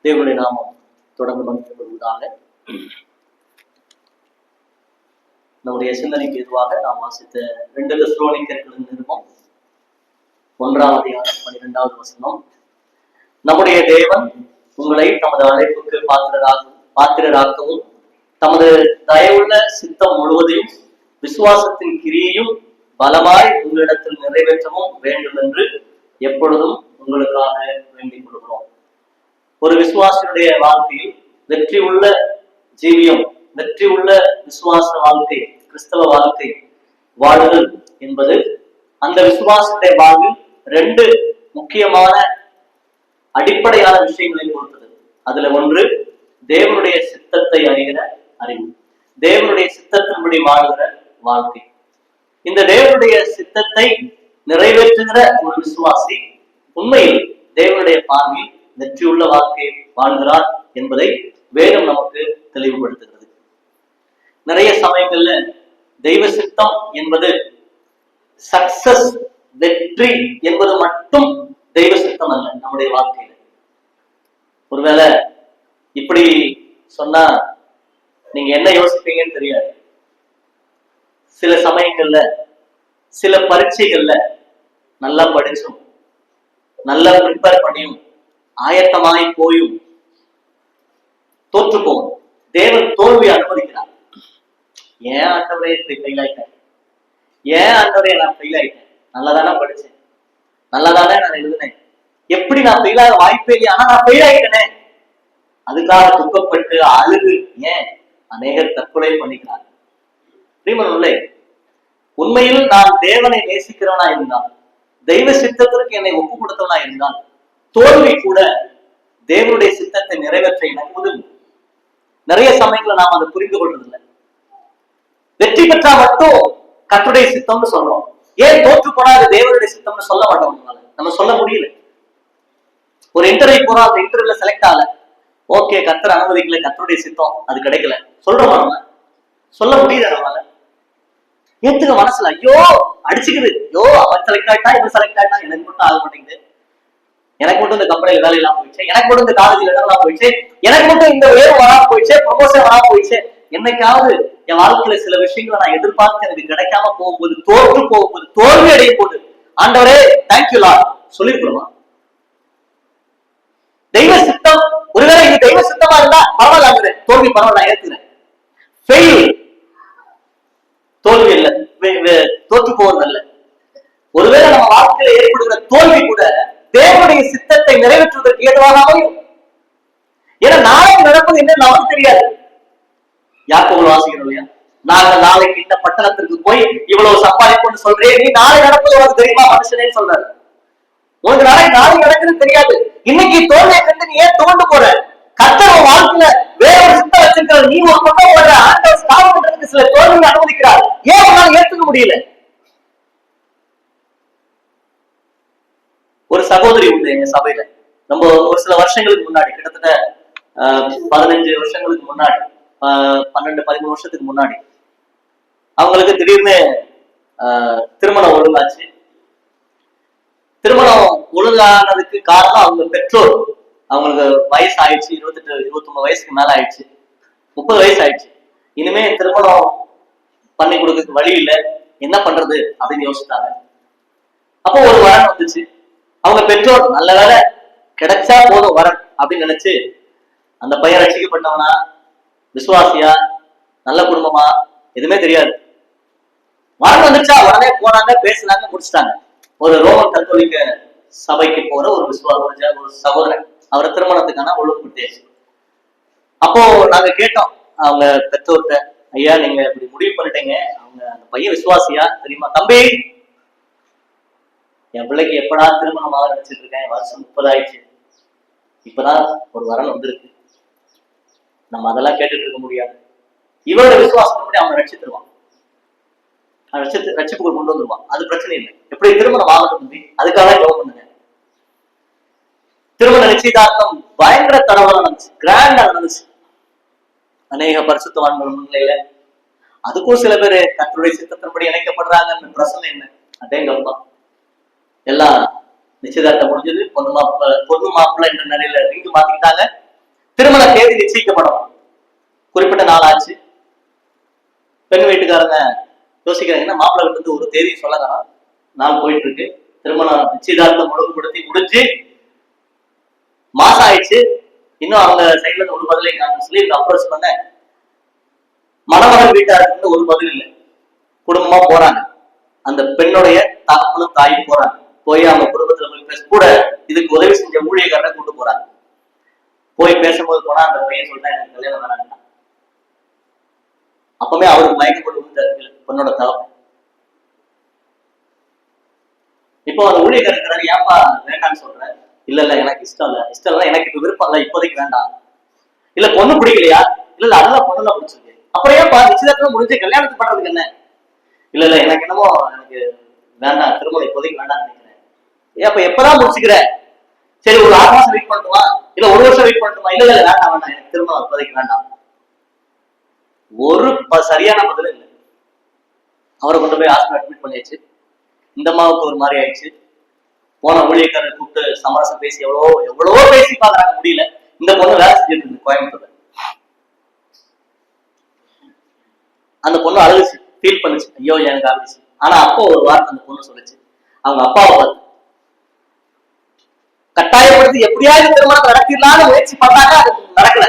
தேவனுடைய நாமம் தொடர்ந்து மன்னிக்கப்படுவதாக. நம்முடைய சிந்தனைக்கு எதுவாக நாம் வாசித்த 2 தெசலோனிக்கேயர்களின் நிருபம் 1ஆம் அதிகாரம் 12வது வசனம். நம்முடைய தேவன் உங்களை தமது அழைப்புக்கு பாத்திரராக்கவும் தமது தயவுள்ள சித்தம் முழுவதையும் விசுவாசத்தின் கிரியையும் பலமாய் உங்களிடத்தில் நிறைவேற்றவும் வேண்டும் என்று எப்பொழுதும் உங்களுக்காக வேண்டிக் கொள்கிறோம். ஒரு விசுவாசியுடைய வாழ்க்கையில் வெற்றி உள்ள ஜீவியம், வெற்றி உள்ள விசுவாச வாழ்க்கை, கிறிஸ்தவ வாழ்க்கை வாழ்தல் என்பது அந்த விசுவாசத்தை வாழ்வில் 2 முக்கியமான அடிப்படையான விஷயங்களை பொறுத்தது. அதுல ஒன்று தேவனுடைய சித்தத்தை அறிகிற அறிவு, தேவனுடைய சித்தத்தின்படி வாழ்கிற வாழ்க்கை. இந்த தேவனுடைய சித்தத்தை நிறைவேற்றுகிற ஒரு விசுவாசி உண்மையில் தேவனுடைய பார்வையில் வெற்றியுள்ள வாழ்க்கையை வாழ்கிறார் என்பதை வேதம் நமக்கு தெளிவுபடுத்துகிறது. நிறைய சமயங்கள்ல தெய்வ சித்தம் என்பது சக்சஸ், வெற்றி என்பது மட்டும் தெய்வ சித்தம் அல்ல. நம்முடைய வாழ்க்கையில ஒருவேளை இப்படி சொன்னா நீங்க என்ன யோசிப்பீங்கன்னு தெரியாது. சில சமயங்கள்ல சில பரீட்சைகள்ல நல்லா படிச்சும் நல்லா ப்ரிப்பேர் பண்ணியும் ஆயத்தமாய் போயும் தோற்று போகும். தேவன் தோல்வி அனுமதிக்கிறார். ஏன் ஆண்டவரே ஃபெயில் ஆயிட்டேன், ஏன் ஆண்டவரே நான் ஃபெயில் ஆயிட்டேன், நல்லாதானே படிச்சேன், நல்லாதானே நான் எழுதினேன், எப்படி நான் ஃபெயில் ஆக வாய்ப்பே இல்லையா, ஆனா நான் ஃபெயில் ஆயிட்டேனே. அதுக்காக துக்கப்பட்டு அழுது ஏன் அநேகர் தற்கொலை பண்ணிக்கிறார். பிரியமானவர்களே, உண்மையில் நான் தேவனை நேசிக்கிறவனா இருந்தால், தெய்வ சித்தத்திற்கு என்னை ஒப்பு கொடுத்தவனா இருந்தால், தோல்வி கூட தேவனுடைய சித்தத்தை நிறைவேற்ற எனக்கு உதவும். நிறைய சமயங்களை நாம் அதை புரிந்து கொள்வதில்லை. வெற்றி பெற்றா மட்டும் கர்த்தருடைய சித்தம்னு சொல்றோம். ஏன் தோற்று போனா அது தேவனுடைய சித்தம்னு சொல்ல மாட்டோம். நம்ம சொல்ல முடியல. ஒரு இன்டர்வியூ போறோம், அந்த இன்டர்வியூல செலக்ட் ஆகல, ஓகே கர்த்தர் அனுமதிக்கல, கர்த்தருடைய சித்தம் அது கிடைக்கல சொல்றோமா? நம்ம சொல்ல முடியல. நம்மளால ஏத்துக்க மனசுல ஐயோ அடிச்சுக்குது, ஐயோ அவன் செலக்ட் ஆயிட்டா, இவன் செலக்ட் ஆயிட்டா, எனக்கு மட்டும் ஆக மாட்டேங்குது, எனக்கு மட்டும் இந்த கம்பெனியில வேலை இல்லாம போயிடுச்சு, எனக்கு மட்டும் இந்த காலேஜ்ல இடம் இல்லாம போயிடுச்சு, எனக்கு மட்டும் இந்த உயர்வு வராம போயிடுச்சு, ப்ரொமோஷன் வராம போயிடுச்சு. என்னைக்காவது என் வாழ்க்கையில சில விஷயங்களை நான் எதிர்பார்த்து எனக்கு கிடைக்காம போகும்போது, தோற்று போகும்போது, தோல்வி அடைய போது ஆண்டவரே தேங்க்யூ லார்ட் சொல்லிருக்கிறோமா? தெய்வ சித்தம், ஒருவேளை இது தெய்வ சித்தமா இருந்தா பரவாயில்ல, தோல்வி பரவாயில்ல ஏத்துக்கிறேன். ஃபெயில் தோல்வி இல்ல, தோற்று போவது அல்ல. ஒருவேளை நம்ம வாழ்க்கையில ஏற்படுகிற தோல்வி கூட தேவனுடைய சித்தத்தை நிறைவேற்றுவதற்கு ஏதுவாக அமையும். ஏன்னா நாளைக்கு நடப்பது என்ன நமக்கு தெரியாது. யாக்கோபு வாசிக்கிறோம் இல்லையா, நாங்கள் நாளைக்கு இந்த பட்டணத்திற்கு போய் இவ்வளவு சம்பாதிப்போம்னு சொல்றேன், நீ நாளை நடப்பது உனக்கு தெரியுமா மனுஷனே சொல்றாரு. உனக்கு நாளைக்கு நடக்குதுன்னு தெரியாது. இன்னைக்கு தோல்வியை கண்டு நீ ஏன் துவண்டு போற? கர்த்தர் வாழ்க்கையில வேற ஒரு சித்தம் வச்சிருக்கிற, நீ ஒரு பக்கம் போற, ஆண்டவர் ஸ்டாப் பண்றதுக்கு சில தோல்வியை அனுமதிக்கிறார். ஏன் உன்னால ஏத்துக்க முடியல? ஒரு சகோதரி உண்டு எங்க சபையில. நம்ம ஒரு சில வருஷங்களுக்கு முன்னாடி, கிட்டத்தட்ட 15 வருஷங்களுக்கு முன்னாடி, 12-13 வருஷத்துக்கு முன்னாடி அவங்களுக்கு திடீர்னு திருமணம் ஒழுங்காச்சு. திருமணம் ஒழுங்கானதுக்கு காரணம் அவங்க பெற்றோர். அவங்களுக்கு வயசு ஆயிடுச்சு, 28-29 வயசுக்கு மேல ஆயிடுச்சு, 30 வயசு ஆயிடுச்சு. இனிமே திருமணம் பண்ணி கொடுக்கறதுக்கு வழி இல்லை, என்ன பண்றது அப்படின்னு யோசிச்சாங்க. அப்போ ஒரு வரன் வந்துச்சு. அவங்க பெற்றோர் நல்ல வேலை கிடைச்சா போதும் வரன் அப்படின்னு நினைச்சு, அந்த பையன் ரட்சிக்கப்பட்டவனா, விசுவாசியா, நல்ல குடும்பமா எதுவுமே தெரியாது. வரன் வந்துச்சா உடனே போனாங்க, பேசினாங்க, முடிச்சுட்டாங்க. ஒரு ரோமன் கத்தோலிக்க சபைக்கு போற ஒரு சகோதரன், அவரை திருமணத்துக்கான ஒழுங்குபடுத்தியாச்சு. அப்போ நாங்க கேட்டோம் அவங்க பெற்றோர்கிட்ட, ஐயா நீங்க இப்படி முடிவு பண்ணிட்டீங்க, அவங்க அந்த பையன் விசுவாசியா தெரியுமா? தம்பி, என் பிள்ளைக்கு எப்படா திருமணம் ஆக நினைச்சிட்டு இருக்கேன், வருஷம் 30 ஆயிடுச்சு, இப்பதான் ஒரு வரன் வந்திருக்கு, நம்ம அதெல்லாம் கேட்டுட்டு இருக்க முடியாது. இவரோட விசுவாசத்தை அவன் ரட்சித்துருவான், ரட்சிப்புக்கு கொண்டு வந்துருவான், அது பிரச்சனை இல்லை. எப்படி திருமணம் ஆகட்டும் தம்பி, அதுக்காக ஜெபம் பண்ணுங்க. திருமண நிச்சயதார்த்தம் பயங்கர தடவை நடந்துச்சு, கிராண்டா நடந்துச்சு, அநேக பரிசுத்தவான்கள் முன்னிலையில. அதுக்கும் சில பேர் கர்த்தருடைய சித்தத்தின்படி இணைக்கப்படுறாங்கன்னு பிரச்சனை என்ன, அதேங்கப்பா எல்லாம் நிச்சயதார்த்தம் முடிஞ்சது. பொண்ணு மாப்பிள்ள என்ற நிலையில ரிங்கு மாத்திக்கிட்டாங்க. திருமண தேதி நிச்சயிக்கப்படும். குறிப்பிட்ட நாள் ஆச்சு. பெண் வீட்டுக்காரங்க யோசிக்கிறாங்கன்னா மாப்பிள்ளை வீட்டுக்கு ஒரு தேதி சொல்லலாம். நாள் போயிட்டு இருக்கு. திருமணம் நிச்சயதார்த்தம் ஒழுங்குபடுத்தி முடிஞ்சு மாசம் ஆயிடுச்சு. இன்னும் அவங்க சைட்ல இருந்து ஒரு பதிலை காணும் சொல்லி அப்ரோச் பண்ண மணமகன் வீட்டாருக்கு ஒரு பதில் இல்லை. குடும்பமா போறாங்க. அந்த பெண்ணுடைய தகப்பனும் தாயும் போறாங்க. போய் அவங்க குடும்பத்துல போய் பேச கூட இதுக்கு உதவி செஞ்ச ஊழியக்காரரை கூட்டு போறாங்க. போய் பேசும்போது போனா அந்த பையன் சொல்லிட்டா எனக்கு கல்யாணம் வேணாம். அப்பவே அவருக்கு மயக்கப்பட்டு பொண்ணோட தகப்பன். இப்போ அந்த ஊழியக்காரர் இருக்கிறாரு, ஏப்பா வேண்டான்னு சொல்றேன். இல்ல எனக்கு இஷ்டம் இல்ல எனக்கு இப்ப விருப்பம் இல்ல, இப்போதைக்கு வேண்டாம். இல்ல பொண்ணு பிடிக்கலையா? இல்ல அதெல்லாம் பொண்ணுலாம் பிடிச்சிருக்கு. அப்புறம் ஏன்பா நிச்சயதார்த்தம் முடிஞ்சு கல்யாணத்துக்கு பண்றதுக்கு என்ன? இல்ல எனக்கு என்னமோ எனக்கு வேண்டாம், திருமணம் இப்போதைக்கு வேண்டாம் நினைக்கிறேன். அப்ப எப்பதான் முடிச்சுக்கிற? சரி ஒரு 6 மாசம் வெயிட் பண்ணட்டுமா? இல்ல 1 வருஷம் வெயிட் பண்ணட்டுமா? இல்ல வேண்டாம் எனக்கு திருமணம் இப்போதைக்கு வேண்டாம். ஒரு சரியான பதில் இல்லை. அவரை கொண்டு போய் ஹாஸ்பிட்டல் அட்மிட் பண்ணியாச்சு. இந்த அம்மாவுக்கு ஒரு மாதிரி ஆயிடுச்சு. போன ஊழியக்காரர் கூப்பிட்டு சமரசம் பேசி எவ்வளவோ பேசி பாக்குறாங்க, முடியல. இந்த பொண்ணு வேலை செஞ்சுட்டு இருக்கு கோயம்புத்தூர்ல. அந்த பொண்ணு அழுதுச்சு, ஃபீல் பண்ணுச்சு, ஐயோ எனக்கு அழுதுச்சு. ஆனா அப்போ ஒரு வார்த்தை அந்த பொண்ணு சொல்லுச்சு, அவங்க அப்பாவை பார்த்து கட்டாயப்படுத்தி எப்படியாவது திருமணத்தை நடத்திடலான்னு முயற்சி பண்ணாங்க, அது நடக்கல.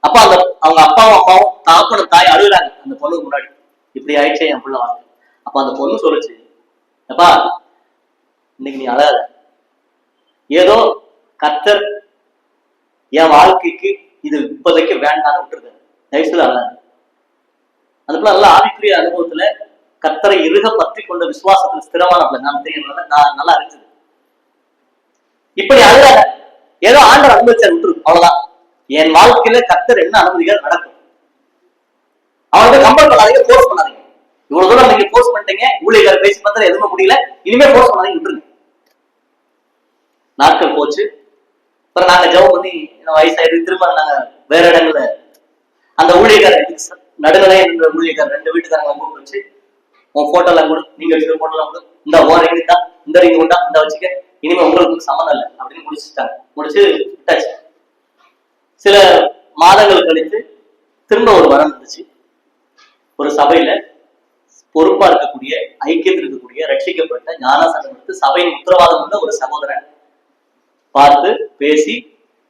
அப்ப அந்த அவங்க அப்பாவும் அம்மாவும் தாப்பனும் தாய் அழுகுறாங்க அந்த பொண்ணுக்கு முன்னாடி, இப்படி ஆயிடுச்சே என் பிள்ளை வாங்க. அப்ப அந்த பொண்ணு சொல்லுச்சு, அப்பா இன்னைக்கு நீ அழாத, ஏதோ கர்த்தர் என் வாழ்க்கைக்கு இது இப்போதைக்கு வேண்டாம்னு விட்டுருக்க, தயவுசெய்து அழாத. அந்த பிள்ளை நல்ல ஆவிக்குரிய அனுபவத்துல கர்த்தரை இறுக பற்றி கொண்ட விசுவாசத்துல ஸ்திரமான பிள்ளை. நான் தெரியல, நான் நல்லா அறிஞ்சது. இப்படி அழுகாத, ஏதோ ஆண்டவர் அனுபவிச்சார் விட்டுரு, அவ்வளவுதான். என் வாழ்க்கையில கர்த்தர் என்ன அனுமதிகள் நடக்கும். அவனுக்கு கம்பல் பண்ணாதீங்க, போர்ஸ் பண்ணாதீங்க. இவ்வளவு தூரம் நீங்க போர்ஸ் பண்ணிட்டீங்க, ஊழியர் பேசி பார்த்தா எதுவுமே முடியல, இனிமே போர்ஸ் பண்ணாதீங்க, விட்டுருங்க. நாட்கள் போச்சு. அப்புறம் நாங்க ஜெபம் பண்ணி வயசாயிருக்கு. திரும்ப நாங்க வேற இடங்கள்ல அந்த ஊழியக்காரர் நடுநிலை என்ற ஊழியக்காரர் 2 வீட்டுக்காரங்க கூப்பிட்டு வச்சு, உன் போட்டோ எல்லாம் கொடு, நீங்க வச்சுக்கிற போட்டோ எல்லாம் கொடு, இந்த ஓரிங்க தான், இந்த ரிங்க கொண்டா, இந்த வச்சுக்க, இனிமே உங்களுக்கு சம்மந்தம் இல்லை அப்படின்னு முடிச்சுட்டாங்க. முடிச்சு விட்டாச்சு. சில மாதங்கள் கழித்து திரும்ப ஒரு வரம் இருந்துச்சு. ஒரு சபையில பொறுப்பா இருக்கக்கூடிய, ஐக்கியத்தில் இருக்கக்கூடிய, ரட்சிக்கப்பட்ட ஞானசனம் எடுத்து சபையின் உத்தரவாதம் உள்ள ஒரு சகோதரன் பார்த்து பேசி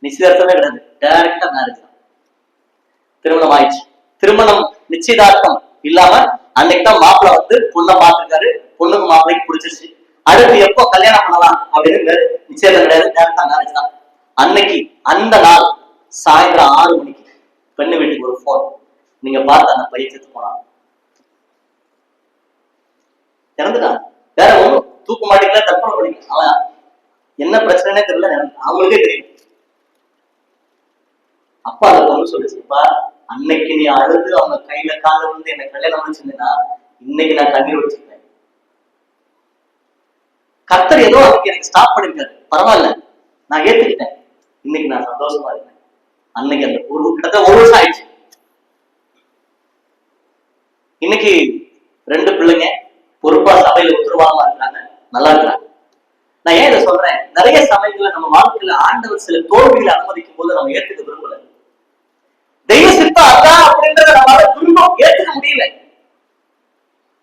நிச்சயதார்த்தமே கிடையாது, டைரக்டா மேரேஜ் தான். திருமணம் ஆயிடுச்சு. திருமணம் நிச்சயதார்த்தம் இல்லாம அன்னைக்கு தான் மாப்பிள்ள வந்து பொண்ணை பார்த்திருக்காரு. பொண்ணுக்கு மாப்பிள்ளைக்கு பிடிச்சிருச்சு. அடுத்து எப்போ கல்யாணம் பண்ணலாம் அப்படின்னு நிச்சயதார்த்தம் கிடையாது, டைரக்டா மேரேஜ் தான். அன்னைக்கு அந்த நாள் சாயந்தரம் 6 மணிக்கு பெண்ணு வீட்டுக்கு ஒரு போன், நீங்க பார்த்த அந்த பையன் செத்து போனான், இறந்துட்டான். வேற ஒண்ணும் தூக்க மாட்டீங்களா, தற்கொலை பண்ணிக்க, அவன் என்ன பிரச்சனைனே தெரியல, அவங்களுக்கே தெரியும். அப்பா அந்த பொண்ணு சொல்லிச்சுப்பா, அன்னைக்கு நீ அழுது அவங்க கையில கால வந்து என்ன கல்யாணம் வச்சிருந்தா இன்னைக்கு நான் கண்ணீர் வச்சிருக்கேன். கர்த்தர் ஏதோ அதுக்கு எனக்கு ஸ்டாப் பண்ணிருக்காரு, பரவாயில்ல நான் ஏத்துக்கிட்டேன், இன்னைக்கு நான் சந்தோஷமா இருக்கேன். அன்னைக்கு அந்த கிட்டத்தட்ட 1 வருஷம் ஆயிடுச்சு. இன்னைக்கு 2 பிள்ளைங்க பொறுப்பா சபையில உத்தரவாதமா இருக்கிறாங்க, நல்லா இருக்கிறாங்க. நான் ஏன் இதை சொல்றேன், நிறைய சமயங்கள்ல நம்ம வாழ்க்கையில ஆண்டவர் சில தோல்விகளை அனுமதிக்கும் போது நம்ம ஏற்றுக்க விரும்பல. தெய்வ சித்தம் அதான் அப்படின்றத நம்மளால விரும்பம் ஏற்றுக்க முடியல.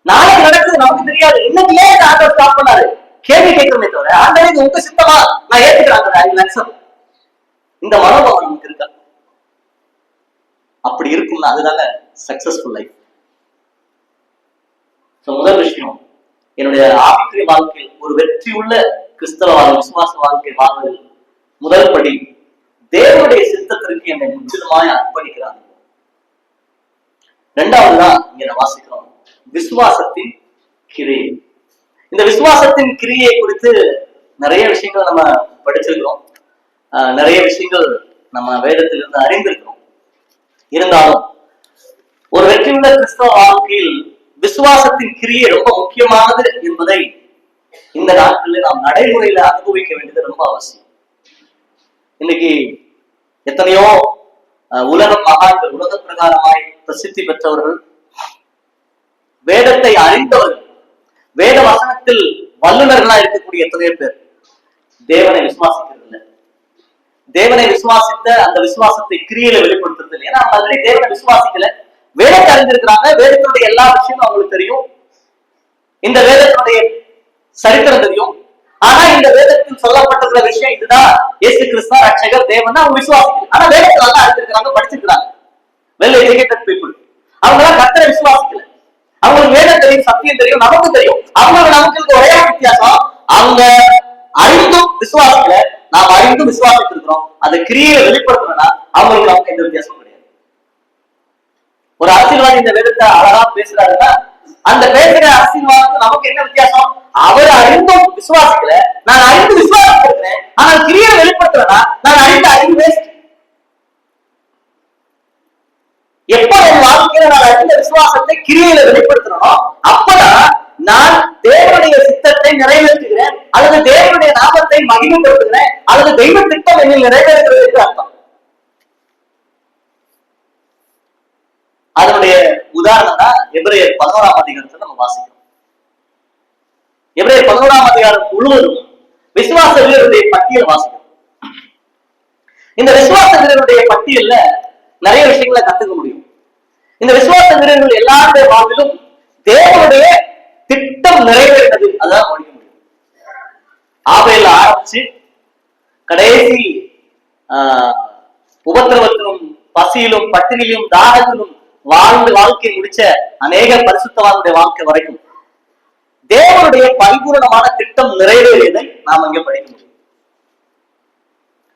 நாளைக்கு நடக்குது நமக்கு தெரியாது, இன்னைக்கு ஏன் ஆண்டவர் ஸ்டாப் பண்ணாரு கேள்வி கேட்கிறோமே தவிர, ஆண்டவர் உங்க சித்தமா நான் ஏற்றுக்கிறேன் இந்த மனோபாவம் நமக்கு இருக்கா? அப்படி இருக்கும்னா அதுதாங்க சக்சஸ்ஃபுல் லைஃப். முதல் விஷயம், என்னுடைய ஆவிக்குரிய வாழ்க்கையில் ஒரு வெற்றியுள்ள கிறிஸ்தவ விசுவாச வாழ்க்கை வாழ்வதில் முதல் படி, தேவனுடைய சித்தத்திற்கு என்னை முற்றிலுமாய் அர்ப்பணிக்கிறாங்க. 2வதுதான் இங்க வாசிக்கிறோம், விசுவாசத்தின் கிரியை. இந்த விசுவாசத்தின் கிரியை குறித்து நிறைய விஷயங்கள் நம்ம படிச்சிருக்கிறோம், நிறைய விஷயங்கள் நம்ம வேதத்திலிருந்து அறிந்திருக்கிறோம். இருந்தாலும் ஒரு வெற்றியுள்ள கிறிஸ்தவ வாழ்க்கையில் விசுவாசத்தின் கிரியை ரொம்ப முக்கியமானது என்பதை இந்த நாட்களில் நாம் நடைமுறையில அனுபவிக்க வேண்டியது ரொம்ப அவசியம். இன்னைக்கு எத்தனையோ உலக மகான்கள், உலக பிரகாரமாய் பிரசித்தி பெற்றவர்கள், வேதத்தை அறிந்தவர்கள், வேத வசனத்தில் வல்லுநர்களா இருக்கக்கூடிய எத்தனையோ பேர் தேவனை விசுவாசிக்கிறது இல்லை. தேவனை விசுவாசித்த அந்த விசுவாசத்தை கிரியையில வெளிப்படுத்துறது இல்லை. ஏன்னா அவங்க ஆல்ரெடி தேவனை விசுவாசிக்கல. வேதத்தை அறிஞ்சிருக்கிறாங்க, வேதத்தினுடைய எல்லா விஷயமும் அவங்களுக்கு தெரியும், இந்த வேதத்தினுடைய சரித்திரம் தெரியும். ஆனா இந்த வேதத்தில் சொல்லப்பட்டிருக்கிற விஷயம் இதுதான், இயேசு கிறிஸ்து ரட்சகர் தேவன் அவங்க விசுவாசிக்கல. ஆனா வேதத்தை நல்லா அறிஞ்சிருக்கிறாங்க, படிச்சிருக்கிறாங்க, வெல் எஜுகேட்டட் பீப்புள். அவங்க எல்லாம் கர்த்தரை விசுவாசிக்கல. அவங்களுக்கு வேதம் தெரியும், சத்தியம் தெரியும், நமக்கு தெரியும். அவங்களுக்கு நமக்கு ஒரே வித்தியாசம், அவங்க அறிந்தும் விசுவாசிக்கல, நாம் அறிந்தும் விசுவாசித்து இருக்கிறோம். அந்த கிரியையை வெளிப்படுத்தணும்னா அவங்களுக்கு நமக்கு எந்த வித்தியாசமும் கிடையாது. ஒரு அரசியல்வாதி இந்த வேதத்தை அழகா பேசுறாருன்னா அந்த பேசுற அரசியல்வாதிக்கு நமக்கு என்ன வித்தியாசம்? அவர் அறிந்தும் விசுவாசிக்கல, நான் அறிந்து விசுவாசிக்கிறேன், ஆனால் கிரியை வெளிப்படுத்துறேன்னா நான் அறிந்த அறிவு வேஸ்ட். எப்ப என் வாழ்க்கையில நான் அறிந்த விசுவாசத்தை கிரியையில வெளிப்படுத்தணும், அப்பதான் நான் தேவனுடைய சித்தத்தை நிறைவேற்றுகிறேன், அல்லது தேவனுடைய நாமத்தை மகிமைப்படுத்துகிறேன், அல்லது தெய்வ திட்டம் என்னில் நிறைவேறுகிறது என்று அர்த்தம். அதனுடைய உதாரணம் தான் எபிரேயர் 11ஆம் அதிகாரத்தை நம்ம வாசிக்கிறோம். எபிரேயர் 11ஆம் அதிகாரம் முழுவதும் விசுவாச வீரருடைய பட்டியல் வாசிக்கிறோம். இந்த விசுவாச வீரருடைய பட்டியல்ல நிறைய விஷயங்களை கத்துக்க முடியும். இந்த விசுவாச வீரர்கள் எல்லாருடைய வாழ்விலும் தேவனுடைய திட்டம் நிறைவேறினது, அதான் படிக்க முடியும். ஆபேல ஆரம்பிச்சு கடைசி உபத்திரவத்திலும் பசியிலும் பட்டினியிலும் தாகத்திலும் வாழ்ந்து வாழ்க்கை முடிச்ச அநேக பரிசுத்தவானுடைய வாழ்க்கை வரைக்கும் தேவனுடைய பரிபூரணமான திட்டம் நிறைவேறியதை நாம் அங்கே படிக்க முடியும்.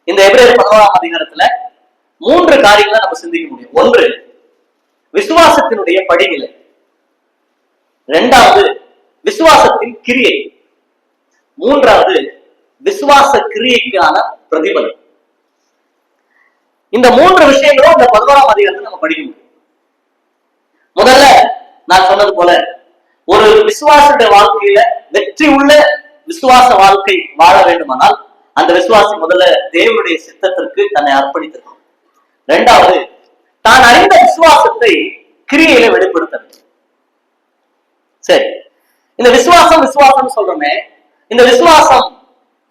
இந்த எபிரேயர் 11ஆம் அதிகாரத்துல 3 காரியங்களை நம்ம சிந்திக்க முடியும். ஒன்று, விசுவாசத்தினுடைய படிநிலை. 2வது, விசுவாசத்தின் கிரியை. 3வது, விசுவாச கிரியைக்கான பிரதிபலன். இந்த 3 விஷயங்களும் இந்த 11ஆம் அதிகாரத்தை நம்ம படிக்க முடியும். முதல்ல நான் சொன்னது போல ஒரு விசுவாச வாழ்க்கையில வெற்றி உள்ள விசுவாச வாழ்க்கை வாழ வேண்டுமானால் அந்த விசுவாசி முதல்ல தேவனுடைய சித்தத்திற்கு தன்னை அர்ப்பணித்திருக்கும். 2வது, தான் அறிந்த விசுவாசத்தை கிரியையில வெளிப்படுத்த வேண்டும். சரி, இந்த விசுவாசம் சொல்றோமே, இந்த விசுவாசம்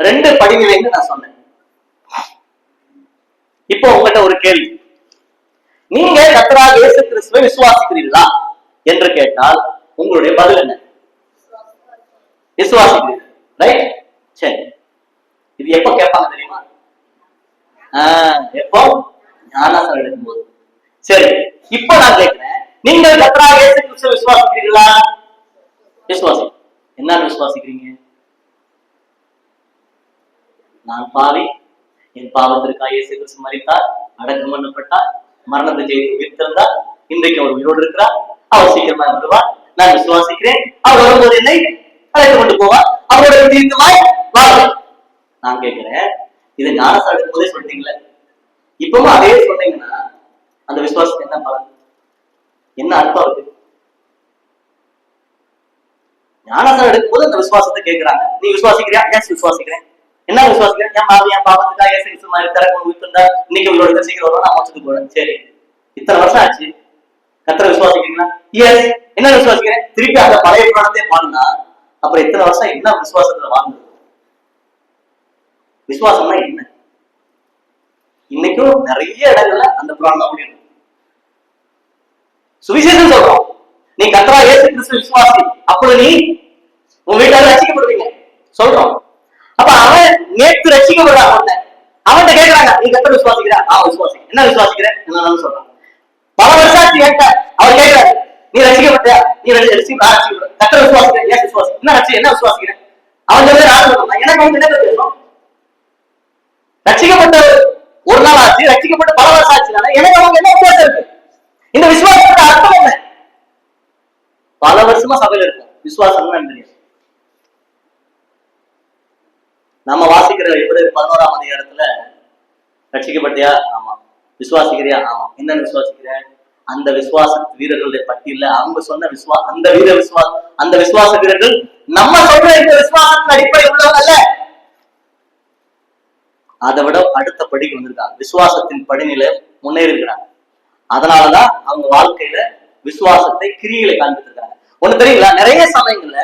2 படிநிலைன்னு நான் சொன்னேன். இப்போ உங்கள்கிட்ட ஒரு கேள்வி, நீங்க கர்த்தராகிய இயேசு கிறிஸ்துவை விசுவாசிக்கிறீர்களா என்று கேட்டால் உங்களுடைய பதில் என்ன? விசுவாசிக்கிறீர்கள், ரைட்? சரி, இது எப்ப கேட்பாங்க தெரியுமா? எப்போ? ஞானஸ்நானம் எடுக்கும்போது. சரி, இப்போ நான் கேட்கிறேன், நீங்கள் கர்த்தராகிய இயேசு கிறிஸ்துவை விசுவாசிக்கிறீர்களா? விசுவாசி. என்ன விசுவாசிக்கிறீங்க? நான் பாவி, என் பாவத்திற்காக இயேசு கிறிஸ்து மரித்தார், அடக்கம் பண்ணப்பட்டார், மரணத்தை ஜெயித்து உயிர்த்திருந்தார், இன்றைக்கு அவர் உயிரோடு இருக்கிறார், அவர் சீக்கிரமா வருவார், நான் விசுவாசிக்கிறேன், அவர் வரும்போது என்னை அழைத்து கொண்டு போவார், அவரோட தீர்க்கமாய் வாழ்வேன். நான் கேட்கிறேன், இது ஞானஸ்நானம் எடுக்கும் போதே சொல்லிட்டீங்களே, இப்பவும் அதே சொன்னீங்கன்னா அந்த விசுவாசத்துக்கு என்ன பலன், என்ன அர்த்தம் இருக்கு? ஞானஸ்நானம் எடுக்கும் போது அந்த விசுவாசத்தை கேட்கிறாங்க, நீ விசுவாசிக்கிறியா? எஸ் விசுவாசிக்கிறேன். என்ன விசுவாசிக்கிறேன்? என் பாவத்துக்காக இயேசு கிறிஸ்து மாதிரி திறக்கும் உயிர்த்திருந்தா, இன்னைக்கு உங்களோட சீக்கிரம் வரும், நான் மோட்சத்துக்கு போறேன். சரி, இத்தனை வருஷம் ஆச்சு, கர்த்தரை விசுவாசிக்கிறீங்களா? எஸ். என்ன விசுவாசிக்கிறேன்? திருப்பி அந்த பழைய புராணத்தை பாருனா அப்புறம் இத்தனை வருஷம் என்ன விசுவாசத்துல வாழ்ந்தது? விசுவாசம்னா என்ன? இன்னைக்கும் நிறைய இடங்கள்ல அந்த புராணம் முடியும். சுவிசேஷம் சொல்றோம், நீ கர்த்தராகிய இயேசு கிறிஸ்து விசுவாசி, அப்படி நீ உன் வீட்டால ரட்சிக்கப்படுவீங்க சொல்றோம். அப்ப அவன் நேற்று ரட்சிக்கப்படுறான், அவன்கிட்ட கேட்கறாங்க, நீ கர்த்தரை விசுவாசிக்கிற? விசுவாசிக்கிறேன். என்ன விசுவாசிக்கிறேன்? என்ன சொல்றான்? பல வருஷம் கேட்ட அவர் கேட்கிறாரு, நீ ரசிக்கப்பட்டியா? நீ கர்த்தரை விசுவாசிக்கிறேன்? ஏன் விசுவாசி? என்ன விசுவாசிக்கிறேன்? அவன் சொல்ல எனக்கு வந்து என்ன பேசணும்? ரட்சிக்கப்பட்ட ஒரு நாள் ஆச்சு, ரட்சிக்கப்பட்ட பல வருஷம் ஆச்சுனால எனக்கு அவங்க என்ன வித்தியாசம் இருக்கு? இந்த விசுவாசத்தோட அர்த்தம் என்ன? பல வருஷமா சபையில இருக்கும், விசுவாசம் தெரியும். நம்ம வாசிக்கிற எபிரேயர் 11ஆம் அதிகாரத்துல ரட்சிக்கப்பட்டியா? ஆமா. விசுவாசிக்கிறியா? ஆமா. என்னன்னு விசுவாசிக்கிற? அந்த விசுவாச வீரர்களுடைய பட்டியல அவங்க சொன்ன அந்த விசுவாச வீரர்கள் நம்ம சொல்ற இந்த விசுவாசத்தின் அடிப்படை உள்ளவங்க அல்ல, அதை விட அடுத்த படிக்கு வந்திருக்காங்க, விசுவாசத்தின் படிநிலை முன்னேறி இருக்கிறாங்க. அதனாலதான் அவங்க வாழ்க்கையில விசுவாசத்தை கிரியையில காண்பித்திருக்காங்க. ஒண்ணு தெரியுங்களா, நிறைய சமயங்கள்ல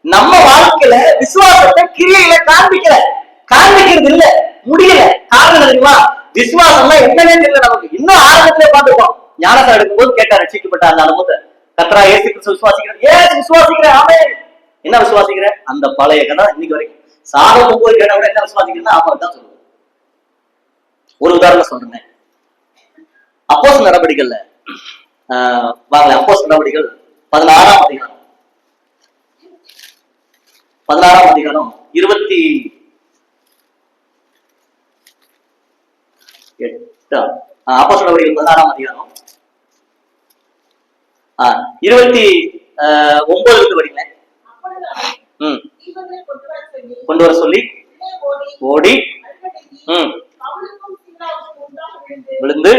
நம்ம வாழ்க்கையில விசுவாசத்தை கிரியையில காண்பிக்கிறது இல்ல, முடியல. காரணம் தெரியுமா? விசுவாசம்னா என்னன்னே தெரியல நமக்கு. இன்னும் ஆரம்பத்திலே பார்த்துருக்கோம். ஞானசாரம் எடுக்கும்போது கேட்டார் ரட்சிக்கப்பட்ட அந்த அனுபவத்தை. கர்த்தரா இயேசு கிறிஸ்து விசுவாசிக்கிறேன். ஏன் விசுவாசிக்கிறேன்? ஆமென். என்ன விசுவாசிக்கிறேன்? அந்த பழைய கடன் இன்னைக்கு வரைக்கும் சாகம் போய் கேட்ட கூட என்ன விசுவாசிக்கிறேன்னா ஆமாம் தான் சொல்லுவேன். ஒரு உதாரணம் சொல்றேன். அப்போஸ்தலர் நடவடிக்கைகள்ல வாங்கல, அப்போஸ்தலர் நடவடிக்கைகள் 16ஆம் அதிகாரம் 28 அப்போஸ்தலர் நடவடிக்கைகள் 16ஆம் அதிகாரம் 29 வரீங்க. கொண்டு வர சொல்லி ஓடி விழுந்து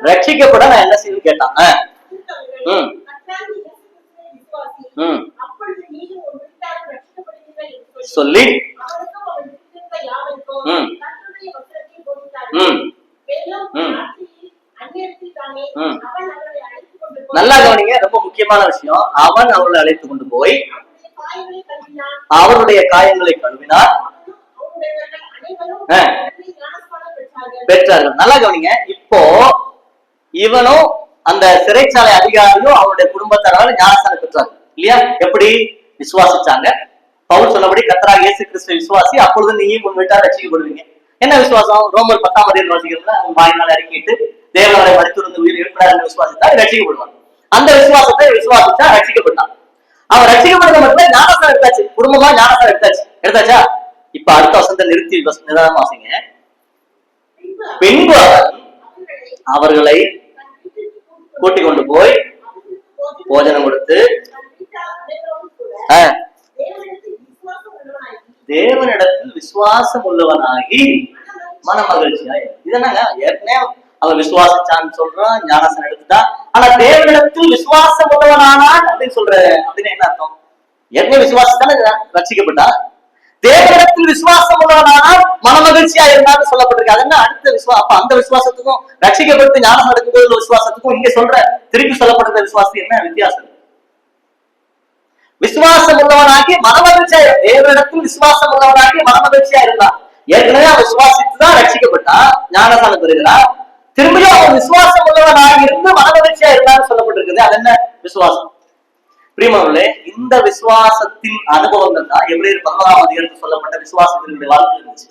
ரட்சிக்கப்பட நான் என்ன செய்ய கேட்டான். சொல்லி நல்லா கவனிங்க, ரொம்ப முக்கியமான விஷயம். அவன் அவர்களை அழைத்து கொண்டு போய் அவருடைய காயங்களை கழுவினார், பெற்றார்கள். நல்லா கவனிங்க. இப்போ இவனும் அந்த சிறைச்சாலை அதிகாரியும் அவருடைய குடும்பத்தாரால் ஞானஸ்தானம் பெற்றாங்க இல்லையா? எப்படி விசுவாசிச்சாங்க? பவுல் சொன்னபடி கர்த்தராகிய இயேசு கிறிஸ்து விசுவாசி, அப்பொழுது நீயும் உன் வீட்டார் ரட்சிக்கப்படுவீங்க. என்ன விசுவாசம்? ரோமர் 10ஆம் அதிகாரம் வாசிக்கிறதுல வாயினால் அறிக்கையிட்டு தேவனை மரித்திருந்து உயிர் எழுப்பினார் என்று விசுவாசித்தா ரட்சிக்கப்படுவான். அந்த விசுவாசத்தை விசுவாசிச்சா ரட்சிக்கப்பட்டான். அவன் ரட்சிக்கப்படுறது மட்டும் ஞானஸ்தானம் எடுத்தாச்சு, குடும்பமா ஞானஸ்தானம் எடுத்தாச்சா? இப்ப அடுத்த வசனத்தை நிறுத்தி நிதானமா வாசிங்க. பின்பு அவர்களை கூட்டிக் கொண்டு போய் போஜனம் கொடுத்து தேவனிடத்தில் விசுவாசம் உள்ளவனாகி மன மகிழ்ச்சியாய். இதனாங்க ஏற்கனவே அவன் விசுவாசிச்சான்னு சொல்றான், ஞானசனம் எடுத்துட்டான். ஆனா தேவனிடத்தில் விசுவாசம் உள்ளவனானான் அப்படின்னு சொல்ற அப்படின்னு என்ன அர்த்தம்? ஏற்கனவே விசுவாசத்தானே ரட்சிக்கப்பட்டா. தேவனிடத்தில் விசுவாசம் உள்ளவனானால் மன மகிழ்ச்சியா இருந்தான்னு சொல்லப்பட்டிருக்கு. அது என்ன அடுத்த விசுவாசம்? அப்ப அந்த விசுவாசத்துக்கும் ரட்சிக்கப்பட்டு ஞானம் எடுக்கும் போது விசுவாசத்துக்கும் இங்க சொல்ற திருப்பி சொல்லப்படுற விசுவாசம் என்ன வித்தியாசம்? விசுவாசம் உள்ளவனாகி மனமகிழ்ச்சியா, தேவனிடத்தில் விசுவாசம் உள்ளவனாகி மனமகிழ்ச்சியா இருந்தான். ஏற்கனவே அவன் விசுவாசித்துதான் ரட்சிக்கப்பட்டான், ஞானஸ்தானம் பெறுகிறான். திரும்பியும் அவன் விசுவாசம் உள்ளவனாக இருந்து மனமகிழ்ச்சியா இருந்தான்னு சொல்லப்பட்டிருக்குது. அது என்ன விசுவாசம்? பிரியமானவர்களே, இந்த விசுவாசத்தின் அனுபவங்கள் தான் எபிரேயர் 11ஆம் அதிகாரத்தில் சொல்லப்பட்ட விசுவாசத்தினுடைய வாழ்க்கை இருந்துச்சு.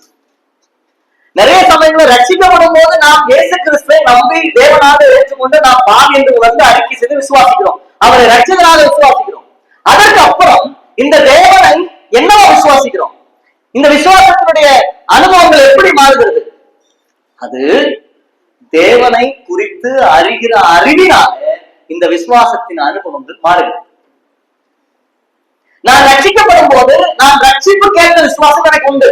நிறைய சமயங்களில் ரட்சிக்கப்படும் போது நாம் இயேசு கிறிஸ்துவை நம்பி தேவனாக ஏற்றுக்கொண்டு நாம் பாவி என்று உணர்ந்து அறிக்கை செய்து விசுவாசிக்கிறோம், அவரை ரட்சகராக விசுவாசிக்கிறோம். அதற்கு அப்புறம் இந்த தேவனை என்னவா விசுவாசிக்கிறோம்? இந்த விசுவாசத்தினுடைய அனுபவங்கள் எப்படி மாறுகிறது? அது தேவனை குறித்து அறிகிற அறிவினால இந்த விசுவாசத்தின் அனுபவங்கள் மாறுகிறது. நான் ரட்சிக்கப்படும் போது நான் ரட்சிப்பு கேட்ட விசுவாசம் எனக்கு உண்டு.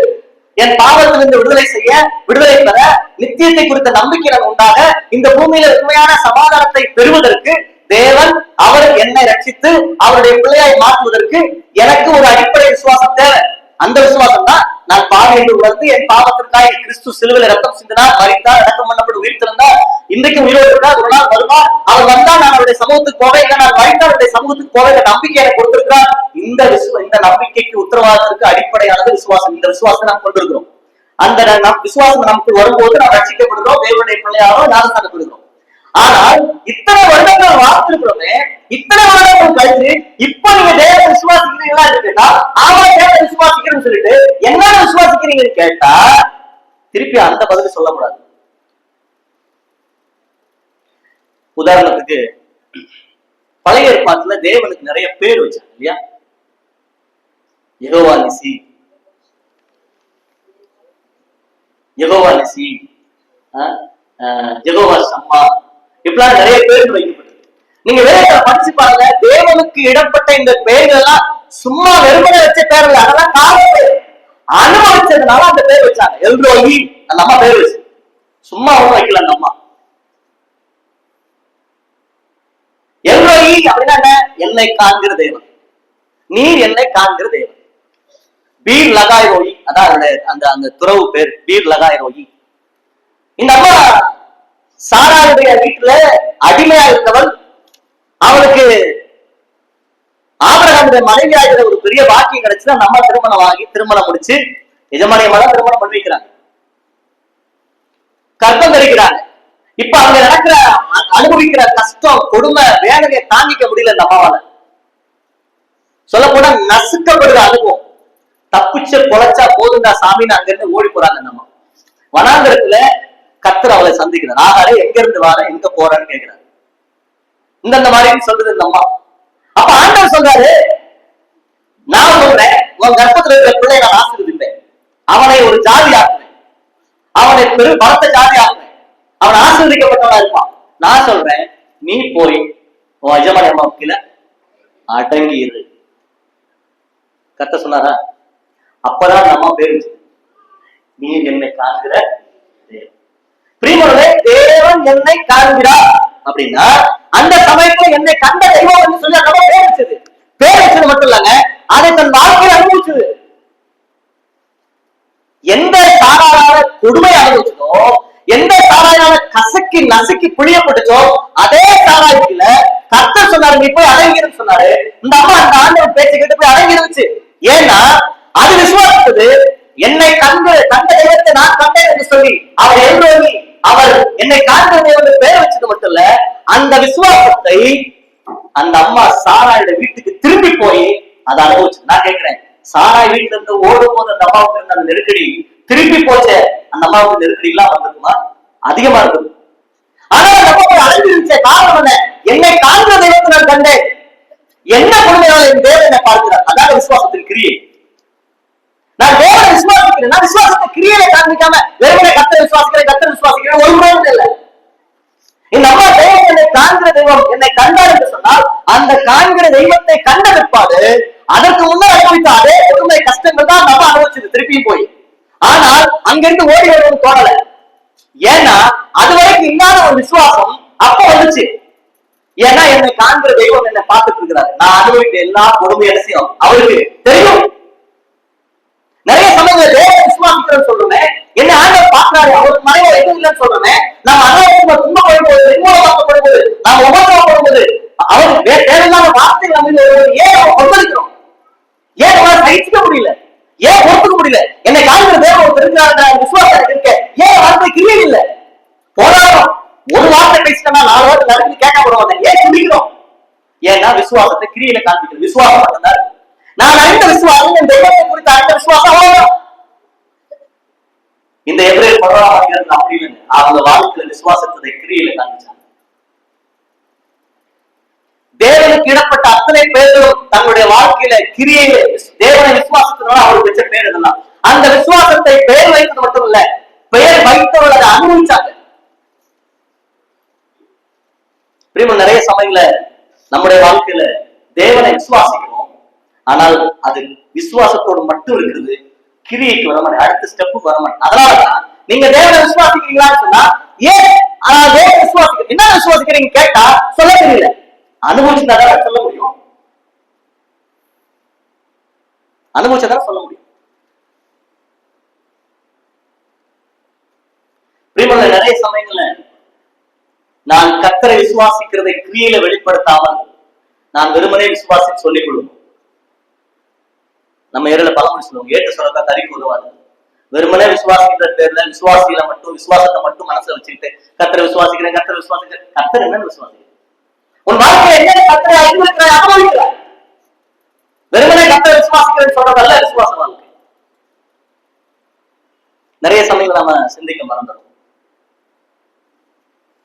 என் பாவத்திலிருந்து விடுதலை செய்ய, விடுதலை பெற, நித்தியத்தை குறித்த நம்பிக்கை உண்டாக, இந்த பூமியில உண்மையான சமாதானத்தை பெறுவதற்கு தேவன் அவர் என்னை ரட்சித்து அவருடைய பிள்ளையாய் மாற்றுவதற்கு எனக்கு ஒரு அடிப்படை விசுவாசம் தேவை. அந்த விசுவாசம் தான் நான் பாவி என்று உணர்ந்து என் பாவத்திற்காக கிறிஸ்து சிலுவையில் ரத்தம் சிந்தினார், மரித்தார், அடக்கம் பண்ணப்பட்டு உயிர்த்திருந்தார், இன்றைக்கு உயிரோடு இருக்கிறார், ஒரு நாள் வருவார், அவர் வந்தால் நான் அவருடைய சமூகத்துக்கு போவேன், இல்லை நான் மரித்தார் அவருடைய சமூகத்துக்கு போவேன், இந்த நம்பிக்கை எனக்கு கொடுத்திருக்கிறார். இந்த நம்பிக்கைக்கு உத்தரவாதத்திற்கு அடிப்படையானது விசுவாசம். இந்த விசுவாசத்தை நாம் கொண்டிருக்கிறோம். அந்த விசுவாசம் நமக்கு வரும்போது நாம் ரட்சிக்கப்படுகிறோம், தேவனுடைய பிள்ளையாரோ ஞானஸ்தானப்படுகிறோம். ஆனால் இத்தனை வருடங்கள் வாழ்த்திருக்கிறோமே, இத்தனை வருடங்கள் கழிச்சு இப்ப நீங்க தேவ விசுவாசிக்கிறீங்களா கேட்டா, ஆமா தேவ விசுவாசிக்கிறேன்னு சொல்லிட்டு என்ன விசுவாசிக்கிறீங்கன்னு கேட்டா திருப்பி அந்த பதில் சொல்லக்கூடாது. உதாரணத்துக்கு பழைய ஏற்பாட்டுல தேவனுக்கு நிறைய பேர் வச்சாங்க இல்லையா? யெகோவா நிசி, யெகோவா நிசி, யெகோவா சம்மா, இப்பெல்லாம் நிறைய பேர் வைக்கப்பட்டது. நீங்க வேற படிச்சு பாருங்க, தேவனுக்கு இடப்பட்ட இந்த பெயர்கள் எல்லாம் சும்மா வெறுமனை வச்ச பேர் இல்லை, அதெல்லாம் காரணம் அனுபவிச்சதுனால அந்த பேர் வச்சாங்க. எல்ரோயி அந்த அம்மா பேர் வச்சு, சும்மா ஒன்றும் வைக்கல அந்த அம்மா. எல்ரோயி அப்படின்னா என்ன? என்னை காண்கிற தேவன், நீர் என்னை காண்கிற தேவன். பீர் லகாய் ரோயி, அதான் அந்த அந்த துறவு பேர், பீர் லகாய் ரோயி. இந்த அம்மா சாராளுடைய வீட்டுல அடிமையா இருந்தவள், அவளுக்கு ஆபிரகாமுடைய மனைவியாகிற ஒரு பெரிய பெரிய பாக்கியம் கிடைச்சுன்னா நம்ம திருமணம் ஆகி திருமணம் முடிச்சு எஜமானியமா தான் திருமணம் பண்ணி வைக்கிறாங்க, கற்பம் தரிக்கிறாங்க. இப்ப அங்க நடக்கிற அனுபவிக்கிற கஷ்டம் கொடுமை வேதனையை தாங்கிக்க முடியல இந்த அம்மாவால. சொல்ல போனா நசுக்கப்படுற அனுபவம். தப்பிச்சு பொழைச்சா போதுண்டா சாமின்னு அங்க இருந்து ஓடி போறாங்க நம்ம. வனாந்திரத்துல கர்த்தர் அவளை சந்திக்கிறார். ஆகாரே எங்க இருந்து வார எங்க போறான்னு கேட்கிறாரு. இந்த மாதிரி சொல்றது இந்த அம்மா. அப்ப ஆண்டவர் சொல்றாரு, நான் சொல்றேன் உன் கர்ப்பத்துல இருக்கிற பிள்ளை நான் ஆசீர்வதிப்பேன், அவனை ஒரு ஜாதி ஆக்குவேன், அவனை பெரு பலத்த ஜாதி ஆக்குவேன், அவன் ஆசீர்வதிக்கப்பட்டவனா இருப்பான். நான் சொல்றேன் நீ போய் உன் எஜமானி அம்மாவுக்கு அடங்கிரு. கர்த்தர் சொன்னாரா? அப்பதான் நம்ம பேரு நீ என்னை காண்கிற பிரியமானவர்களே, தேவன் என்னை காண்கிறார் அப்படின்னா அந்த சமயத்துல என்னை கண்ட தெய்வம் சொல்லி நம்ம பேர் வச்சது. பேர் வச்சது மட்டும் இல்லங்க, அதை தன் வாழ்க்கையை அனுபவிச்சது. எந்த சாராயான கொடுமை அனுபவிச்சதோ, எந்த சாராயான கசக்கி நசுக்கி புளியப்பட்டுச்சோ, அதே சாராயத்துல கர்த்தர் சொன்னாரு நீ போய் அடங்கிருன்னு சொன்னாரு. இந்த அம்மா அந்த ஆண்டவன் பேச்சு கேட்டு போய் அடங்கிருச்சு. ஏன்னா அது விசுவாசித்தது. என்னை கண்ட தெய்வத்தை நான் கண்டேன் என்று சொல்லி அவர் எழுந்தோங்கி அவர் என்னை காண்கிறது என்று பெயர் வச்சது மட்டும் இல்ல, அந்த விசுவாசத்தை அந்த அம்மா சாராயோட வீட்டுக்கு திரும்பி போய் அதை அனுபவிச்சு. நான் கேட்கிறேன், சாராய் வீட்டுல இருந்து ஓடும் போது அந்த அம்மாவுக்கு இருந்த அந்த நெருக்கடி திருப்பி போச்ச அந்த அம்மாவுக்கு நெருக்கடி எல்லாம் வந்திருக்குமா? அதிகமா இருக்குது. ஆனா அந்த அம்மா அழைஞ்சிருச்ச காரணம் என்ன? என்னை காண்கிற தெய்வத்தை நான் கண்டேன், என்ன கொடுமையால் என் தேவன் என்னை பார்க்கிறார். அதாவது விசுவாசத்தின் கிரியை. நான் தேவனை விசுவாசிக்கிறேன், நான் விசுவாசத்தை கிரியையை காண்பிக்காம வெறுமனே கர்த்தரை விசுவாசிக்கிறேன் ஒரு முறை இல்லை. இந்த அம்மா தேவன் என்னை காண்கிற தெய்வம் என்னை கண்டார் என்று சொன்னால் அந்த காண்கிற தெய்வத்தை கண்ட பிற்பாடு அதற்கு முன்னர் அனுபவித்த அதே கொடுமை கஷ்டங்கள் தான் நம்ம அனுபவிச்சது திருப்பியும் போய். ஆனால் அங்கிருந்து ஓடி வருவது தோணல. ஏன்னா அது வரைக்கும் இல்லாத ஒரு விசுவாசம் அப்ப வந்துச்சு. ஏன்னா என்னை காண்கிற தெய்வம் என்னை பார்த்துட்டு இருக்கிறாரு, நான் அனுபவித்த எல்லா கொடுமை அரசியம் அவருக்கு தெரியும். நிறைய சமயங்கள் தேவனை விசுவாசிக்கிறேன்னு சொல்றேன், என்ன ஆண்டவர் பார்க்கிறாரு, அவருக்கு மறைவா எதுவும் இல்லைன்னு சொல்றேன். நம்ம அனாவசியமா துன்பப்படும் போது, நிர்மூலமாக்கப்படும் போது, நாம் உபத்திரவப்படும் போது அவர் தேவையில்லாத வார்த்தைகள் நம்ம ஏன் நம்ம கொந்தளிக்கிறோம்? ஏன் நம்மளால சகிச்சுக்க முடியல? ஏன் பொறுத்துக்க முடியல? என்னை காண்கிற தேவன் தெரிஞ்சாருன்ற விசுவாசம் இருக்க ஏன் வார்த்தை கிரியை இல்லை? போராடும் ஒரு வார்த்தை பேசிட்டா 4 வார்த்தை நடந்து கேட்க போடுவாங்க. ஏன் துடிக்கிறோம்? ஏன்னா விசுவாசத்தை கிரியையில காண்பிக்கிறது. விசுவாசம் மட்டும்தான். நான் அறிந்த விசுவாசம் என் தெய்வத்தை குறித்த அறிந்த விசுவாசம் அவ்வளவுதான். இந்த எபிரேயர் 11ஆம் அதிகாரத்துல அப்படி இல்லை. அவங்க வாழ்க்கையில விசுவாசத்தை கிரியையில காண்பிச்சாங்க. தேவனுக்கு இடப்பட்ட அத்தனை பேர்களும் தங்களுடைய வாழ்க்கையில கிரியையில தேவனை விசுவாசத்தினால அவருக்கு வச்ச பேர் இதெல்லாம். அந்த விசுவாசத்தை பெயர் வைத்தது மட்டும் இல்ல, பெயர் வைத்தவர்கள் அதை அனுபவிச்சாங்க. நிறைய சமயங்கள நம்முடைய வாழ்க்கையில தேவனை விசுவாசிக்கிறோம், ஆனால் அது விசுவாசத்தோடு மட்டும் இருக்குது, கிரியைக்கு வர மாட்டேன், அடுத்த ஸ்டெப்புக்கு வர மாட்டேன். அதனாலதான் நீங்க தேவனை விசுவாசிக்கிறீங்களான்னு சொன்னா ஏன் தேவனை விசுவாசிக்க என்ன விசுவாசிக்கிறீங்க கேட்டா சொல்ல தெரியல. அனுபவிச்சுதான் சொல்ல முடியும், அனுபவிச்சதான் சொல்ல முடியும். நிறைய சமயங்கள்ல நான் கர்த்தரை விசுவாசிக்கிறதை கிரியையில வெளிப்படுத்தாமல் நான் வெறுமனே விசுவாசி சொல்லிக் கொள்வோம். நம்ம ஏரியால பழமொழி சொல்லுவோம், ஏட்டு சொல்லக்கா தறிக்கு உதவாது. வெறுமனே விசுவாசிக்கிற பேர்ல விசுவாசியில மட்டும் விசுவாசத்தை மட்டும் மனசுல வச்சுக்கிட்டு கர்த்தரை விசுவாசிக்கிறேன் கர்த்தரை விசுவாசிக்கிறேன். கர்த்தர் என்னன்னு விசுவாசிக்கிறேன்? உன் வாழ்க்கையில என்ன கர்த்தரை அறிந்திருக்கிறாய், அனுபவிக்கிறாய். வெறுமனே கர்த்தரை விசுவாசிக்கிறேன்னு சொல்றதல்ல விசுவாச வாழ்க்கை. நிறைய சமயங்கள் நாம சிந்திக்க மறந்துடும்.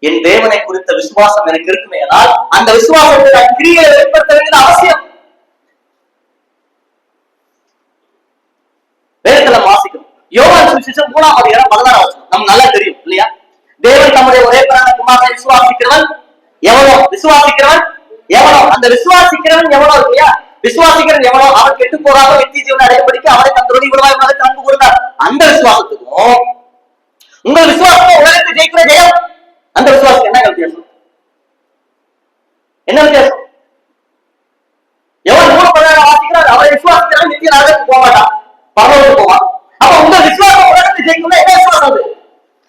என் தேவனை குறித்த விசுவாசம் எனக்கு இருக்குமே, ஆனால் அந்த விசுவாசத்தை நான் கிரியையை வெளிப்படுத்த வேண்டியது அவசியம். வேதத்துல வாசிக்கணும். யோவான் சுவிசேஷம் 3ஆம் அதிகாரம் 16ஆம் வசனம் நம்ம நல்லா தெரியும் இல்லையா? தேவன் தம்முடைய ஒரே பிரான குமாரனை விசுவாசிக்கிறவன் எவனோ, விசுவாசிக்கிறவன் எவனோ, அந்த விசுவாசிக்கிறவன் எவனோ இல்லையா? விசுவாசிக்கிறவன் எவனோ அவன் கெட்டு போகாம நித்திய ஜீவனை அடையபடிக்க அவரை தந்தோடு இவ்வளவாய் உலகத்தை அன்பு கூர்ந்தார். அந்த விசுவாசத்துக்கும் உங்கள் விசுவாசம் உலகத்தை ஜெயிக்கிற ஜெயம், அந்த விசுவாசம் என்ன வித்தியாசம்? என்ன வித்தியாசம்? எவன் 3 பதினாறு வாசிக்கிறார் அவரை விசுவாசிக்கிறான் நித்திய நரகத்துக்கு போக மாட்டான், பரலோகத்துக்கு போவான். அப்ப உங்க விசுவாசம் உலகத்தை ஜெயிக்கணும். என்ன விசுவாசம் அது?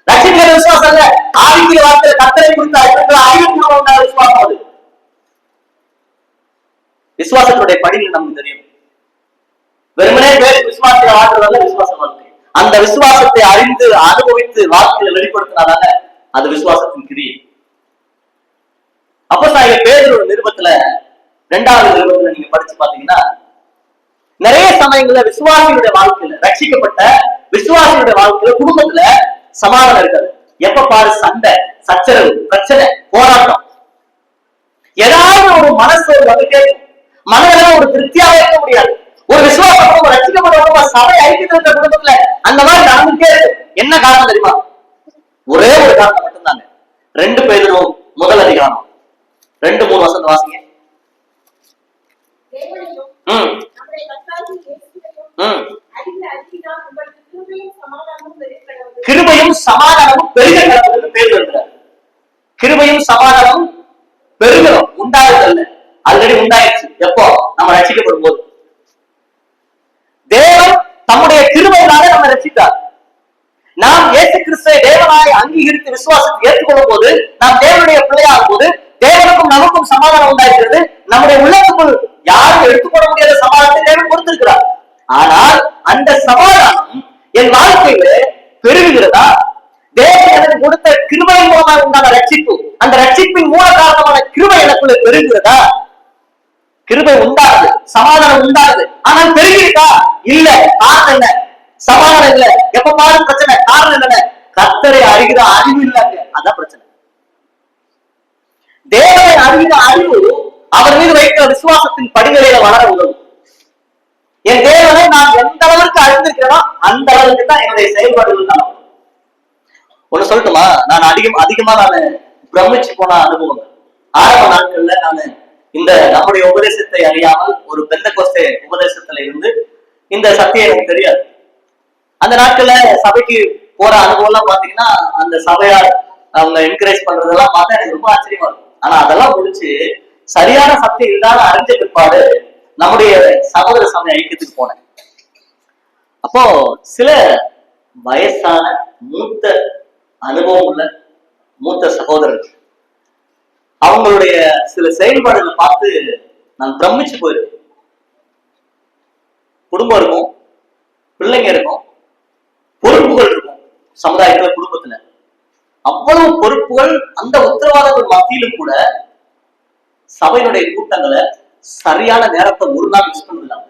ரட்சிக்கிற விசுவாசம் இல்ல, ஆவிக்குரிய வார்த்தை கர்த்தரை குறித்த அறிவுக்கு உண்டான விசுவாசம் அது. விசுவாசத்துடைய படிகள் நமக்கு தெரியும். வெறுமனே பேர் விசுவாசத்தை வாழ்றதால விசுவாச வாழ்க்கை. அந்த விசுவாசத்தை அறிந்து அனுபவித்து வாழ்க்கையில வெளிப்படுத்தினாதாங்க அது விசுவாசத்தின் கிரியை. அப்போஸ்தலனாகிய பேதுரு நிருபத்துல 2வது நிருபத்துல நீங்க படிச்சு பாத்தீங்கன்னா நிறைய சமயங்கள்ல விசுவாசியுடைய வாழ்க்கையில, ரட்சிக்கப்பட்ட விசுவாசியுடைய வாழ்க்கையில, குடும்பத்துல சமாதானம் இருக்காது. எப்ப பாரு சண்டை, சச்சரவு, பிரச்சனை, போராட்டம், ஏதாவது ஒரு மனசு வந்துட்டே மனதெல்லாம் ஒரு திருப்தியாவே இருக்க முடியாது. ஒரு விசுவாசம் ரட்சிக்கப்பட்ட சபை ஐக்கியத்தில் இருக்கிற குடும்பத்துல அந்த மாதிரி நடந்துட்டே இருக்கு. என்ன காரணம் தெரியுமா? ஒரே ஒரு காரணம் மட்டும்தாங்க. 2 பேதுரு 1 அதிகாரம் 2-3 வசனம் வாசிங்க. கிருபையும் சமாதானமும் பெருக கடவுள் பேர் வருகிறார். கிருபையும் சமாதானமும் பெருகணும், உண்டாகுதல்ல, ஆல்ரெடி உண்டாயிடுச்சு. எப்போ? நம்ம ரட்சிக்கப்படும் போது. தேவன் தம்முடைய கிருபையினால நம்ம ரட்சித்தார். நாம் இயேசு கிறிஸ்துவை தேவனாய் அங்கீகரித்து விசுவாசத்தை ஏற்றுக்கொள்ளும் போது, நாம் தேவனுடைய பிள்ளையாகும் போது தேவனுக்கும் நமக்கும் சமாதானம் உண்டாகிறது. நம்முடைய உள்ளத்துக்குள் யாரும் எடுத்துக்கொள்ள முடியாத சமாதானத்தை தேவன் கொடுத்திருக்கிறார். ஆனால் அந்த சமாதானம் என் வாழ்க்கையில பெருகுகிறதா? தேவன் எனக்கு கொடுத்த கிருபையின் மூலமாக உண்டான ரட்சிப்பு, அந்த ரட்சிப்பின் மூல காரணமான கிருபை எனக்குள்ள பெருகுகிறதா? கிருபை உண்டாகுது, சமாதானம் உண்டாகுது, ஆனால் பெருகிருக்கா? இல்ல. காரணம் என்ன? சமாதானம் இல்ல, எப்ப பாரு பிரச்சனை. காரணம் என்ன? கர்த்தரை அறிகிற அறிவு இல்லைங்க, அதான் பிரச்சனை. தேவனை அறிகிற அறிவு அவர் மீது வைக்கிற விசுவாசத்தின் படிநிலையில வளர உதவும். என் தேவனை நான் எந்த அளவுக்கு அறிந்திருக்கிறேனோ அந்த அளவுக்கு தான் என்னுடைய செயல்பாடுகள் தான். ஒண்ணு சொல்லட்டுமா? நான் அதிகமா நான் பிரமிச்சு போன அனுபவம். ஆரம்ப நாட்கள்ல நான் இந்த நம்முடைய உபதேசத்தை அறியாமல் ஒரு பெந்தகோஸ்தே உபதேசத்துல இருந்து இந்த சத்தியம் எனக்கு தெரியாது. அந்த நாட்கள்ல சபைக்கு போற அனுபவம் எல்லாம் பாத்தீங்கன்னா அந்த சபையார் அவங்க என்கரேஜ் பண்றதெல்லாம் பார்த்தா எனக்கு ரொம்ப ஆச்சரியமா இருக்கும். ஆனா அதெல்லாம் முடிச்சு சரியான சத்தியம் இல்லாத அறிஞ்ச பிற்பாடு நம்முடைய சகோதர சமய ஐக்கியத்துக்கு போனேன். அப்போ சில வயசான மூத்த அனுபவம் உள்ள மூத்த சகோதரர்கள் அவங்களுடைய சில செயல்பாடுகளை பார்த்து நான் பிரமிச்சு போயிருக்கேன். குடும்பம் இருக்கும், பிள்ளைங்க இருக்கும், பொறுப்புகள் இருக்கும் சமுதாயத்துல, குடும்பத்துல அவ்வளவு பொறுப்புகள். அந்த உத்தரவாதங்கள் மத்தியிலும் கூட சபையினுடைய கூட்டங்களை சரியான நேரத்தை ஒரு நாள் மிஸ் பண்ணலாம்.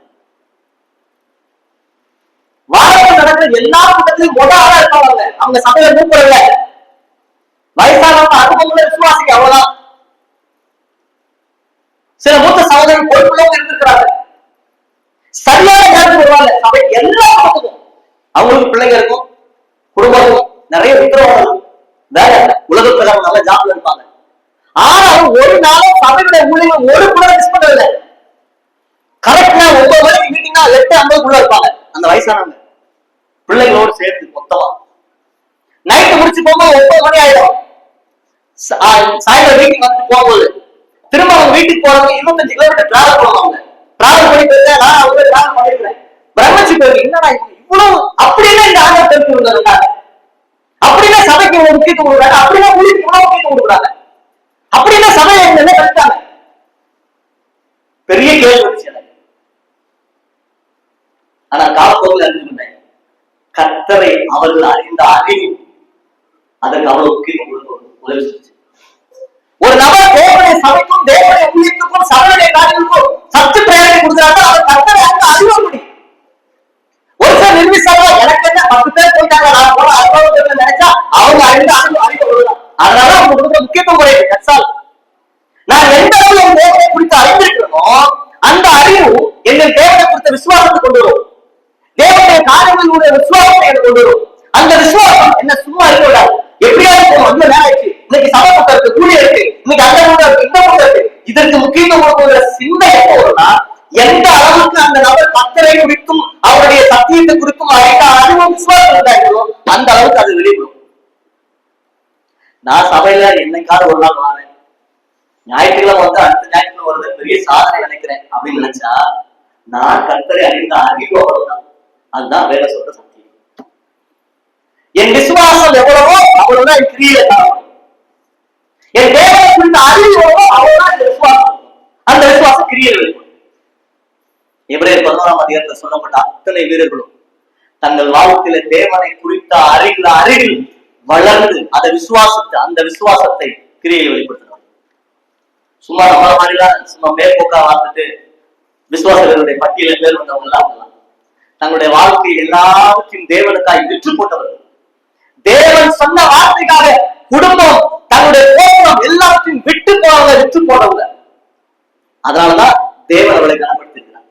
வாரத்தில் நடக்கிற எல்லா கூட்டத்திலும் முதலாக இருப்பாங்க. அவங்க சபையில கூப்பிடல, வயசானவங்க அனுபவங்களை விசுவாசிக்க அவ்வளவுதான். சில மூத்த சகோதரர்கள் பொறுப்புள்ளவங்க இருந்திருக்கிறாங்க, சரியான நேரத்துக்கு வருவாங்க. சபை எல்லா பக்கத்துக்கும் அவங்களுக்கு பிள்ளைங்க இருக்கும், குடும்பம் இருக்கும், நிறைய உத்தரவாதம் இருக்கும், வேலை உலக பிரகாரம் நல்ல ஜாப்ல இருப்பாங்க. ஆனாலும் ஒரு நாளும் சபையுடைய ஊழியர்கள் ஒரு கூட மிஸ் பண்றதில்லை. கரெக்டா 9 மணிக்கு மீட்டிங்னா 8:50 இருப்பாங்க அந்த வயசானவங்க பிள்ளைங்களோடு சேர்த்து மொத்தமா. நைட்டு முடிச்சு போகும்போது 9 மணி ஆயிடும். சாயந்தரம் வீட்டுக்கு வந்துட்டு போகும்போது திரும்ப அவங்க வீட்டுக்கு போறவங்க 25 கிலோமீட்டர் டிராவல் பண்ணுவாங்க. டிராவல் பண்ணி போயிருந்தா நான் அவங்க டிராவல் பண்ணிருக்கேன். பிரமிச்சு போயிருக்கு, என்னடா இவ்வளவு அப்படின்னு இந்த ஆண்டவர் தெரிஞ்சு கொடுத்தாங்க. அப்படின்னா சபைக்கு ஒரு முக்கியத்துவம் கொடுக்குறாங்க, அப்படின்னா ஊழியருக்கு இவ்வளவு முக்கியத்துவம் கொடுக்குறாங்க, அப்படின்னா சபையை என்ன கழித்தாங்க. பெரிய கேள்வி வந்துச்சு எனக்கு. ஆனா காலப்போக்கில் அறிஞ்சுக்கிட்டேன், கர்த்தரை அவர்கள் அறிந்த அறிவு அதற்கு அவ்வளவு முக்கியத்துவம் கொடுக்க உதவி செஞ்சு. ஒரு நபர் தேவனுடைய சபைக்கும் தேவனுடைய ஊழியத்துக்கும் சபையுடைய காரியங்களுக்கும் சத்து பிரயாணம் கொடுக்குறாங்க, அவர் கர்த்தரை அறிந்த அறிவு அப்படி. ஒரு சில நிர்மிசாக எனக்கு என்ன 10 பேர் போயிட்டாங்க, நான் போல 60 பேர் நினைச்சா அவங்க அறிந்த அறிவு கொடுக்கலாம். அதனால அவங்க கொடுக்குற முக்கியத்துவம் குறையுது. நான் எந்த அளவு என் தேவனை குறித்து அறிந்திருக்கிறோமோ அந்த அறிவு எங்கள் தேவனை குறித்த விசுவாசத்தை கொண்டு வரும். தேவனுடைய காரியங்களுடைய விசுவாசத்தை எனக்கு கொண்டு வரும். அந்த விசுவாசம் என்ன சும்மா இருக்க விடாது. எப்படியாவது போகும், அந்த நேரம் ஆயிடுச்சு, இன்னைக்கு சபை கூட்டம் இருக்கு, கூலி இருக்கு, இன்னைக்கு அந்த கூட்டம் இருக்கு, இந்த கூட்டம் இருக்கு, இதற்கு முக்கியத்துவம் கொடுக்கிற சிந்தை எப்போ வரும்னா எந்த அளவுக்கு அந்த நபர் கர்த்தரை குறித்தும் அவருடைய சத்தியத்தை குறித்தும் அறிவும் விசுவாசம் உண்டாகிறதோ அந்த அளவுக்கு அது வெளிப்படும். நான் சபையில என்னைக்காவது ஒரு நாள் வரேன், ஞாயிற்றுக்கிழமை வந்து அடுத்த ஞாயிற்றுக்கிழமை வருது பெரிய சாதனை நினைக்கிறேன் அப்படின்னு நினைச்சா நான் கர்த்தரை அறிந்த அறிவு அவ்வளவுதான். அதுதான் வேலை சொல்ற சத்தியம். என் விசுவாசம் எவ்வளவோ அவ்வளவுதான் என் கிரியில காரணம். என் தேவனை குறித்த அறிவு எவ்வளவோ அவ்வளவுதான் என் விசுவாசம். அந்த விசுவாசம் கிரியில இருக்கும். எபிரேயர் 11ஆம் அதிகாரத்தில் சொல்லப்பட்ட அத்தனை வீரர்களும் தங்கள் வாழ்க்கையில தேவனை குறித்த அருகில் வளர்ந்து அந்த விசுவாசத்தை கிரியையில் வெளிப்படுத்தினார். சும்மா நம்ம மாதிரிலாம் சும்மா மேற்போக்கா வாழ்ந்துட்டு விசுவாசங்களுடைய பட்டியல பேர் வந்தவங்க எல்லாம் தங்களுடைய வாழ்க்கை எல்லாவற்றையும் தேவனுக்காய் விற்று போட்டவர்கள். தேவன் சொன்ன வார்த்தைக்காக குடும்பம் தங்களுடைய கோபம் எல்லாவற்றையும் விட்டு போனவங்க. அதனாலதான் தேவன் அவளை கனப்படுத்திருக்கிறார்.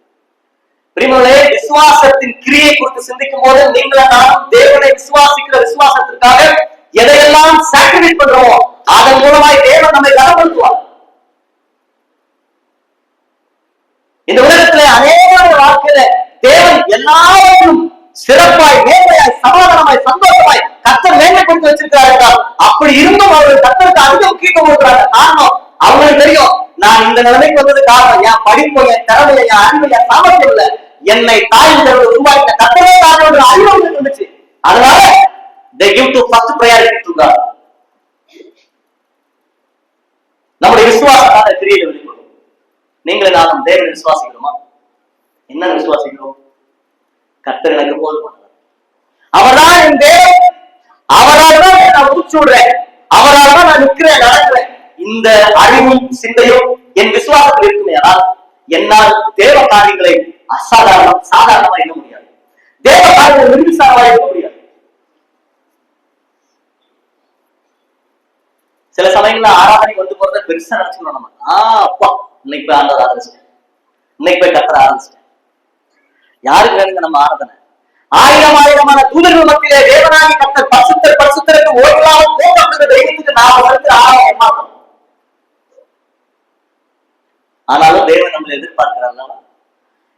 பிரியர்களே, விசுவாசத்தின் கிரியை குறித்து சிந்திக்கும் போது நீங்கள் நானும் தேவனை விசுவாசிக்கிற விசுவாசத்திற்காக எதையெல்லாம் சாக்ரிஃபைஸ் பண்றோமோ அதன் மூலமாய் தேவன் நம்மை கனப்படுத்துவார். இந்த உலகத்திலே அநேக வாழ்க்கையில தேவன் எல்லாரும் சிறப்பாய் மேன்மையாய் சமாதானமாய் சந்தோஷமாய் கர்த்தர் மேன்மைப்படுத்தி வச்சிருக்கிறார் என்றால் அப்படி இருந்தும் அவர்கள் கர்த்தருக்கு அதிகம் முக்கியத்துவம் கொடுக்கிறாங்க. காரணம் அவங்களுக்கு தெரியும், நான் இந்த நிலைமைக்கு வந்தது காரணம் என் படிப்பு, என் திறமை, என் அன்பு, என் சாமர்த்தியம் இல்ல, என்னை தாயின் உருவாக்கின கர்த்தரே காரணம் அறிவு இருந்துச்சு. அதனால they give to first priority to God. நம்முடைய விசுவாசத்தான கிரியையை வெளிப்படும். நீங்களே நானும் தேவனை விசுவாசிக்கிறோமா? என்ன விசுவாசிக்கிறோம்? கர்த்தர் எனக்கு போதுமானவர், அவர்தான் என் தேவன், அவரால் தான் நான் மூச்சு விடுறேன், அவரால் தான் நான் நிற்கிறேன், நடக்கிறேன். இந்த அறிவும் சிந்தையும் என் விசுவாசத்தில் இருக்குமே, ஆனால் என்னால் தேவ காரியங்களை சாதாரணமா எண்ண முடியாது. தேவ காரியங்களை நிர்விசாரமா எண்ண முடியாது. சில சமயங்கள்ல ஆராதனைக்கு வந்து போறத பெருசா நினைச்சுக்கணும். நம்ம அப்பா இன்னைக்கு போய் ஆண்டவர் ஆரம்பிச்சிட்டேன், இன்னைக்கு போய் கர்த்தர் ஆரம்பிச்சிட்டேன். யாருக்கு வேணுங்க நம்ம ஆராதனை? ஆயிரமான தூதர்கள் மத்தியிலே தேவனாகி கர்த்தர் பரிசுத்தருக்கு ஓய்வில்லாமல் போகப்படுகிற தெய்வத்துக்கு நாம் வந்து ஆராதனை மாற்றோம். ஆனாலும் தேவன் நம்மளை எதிர்பார்க்கிறார்.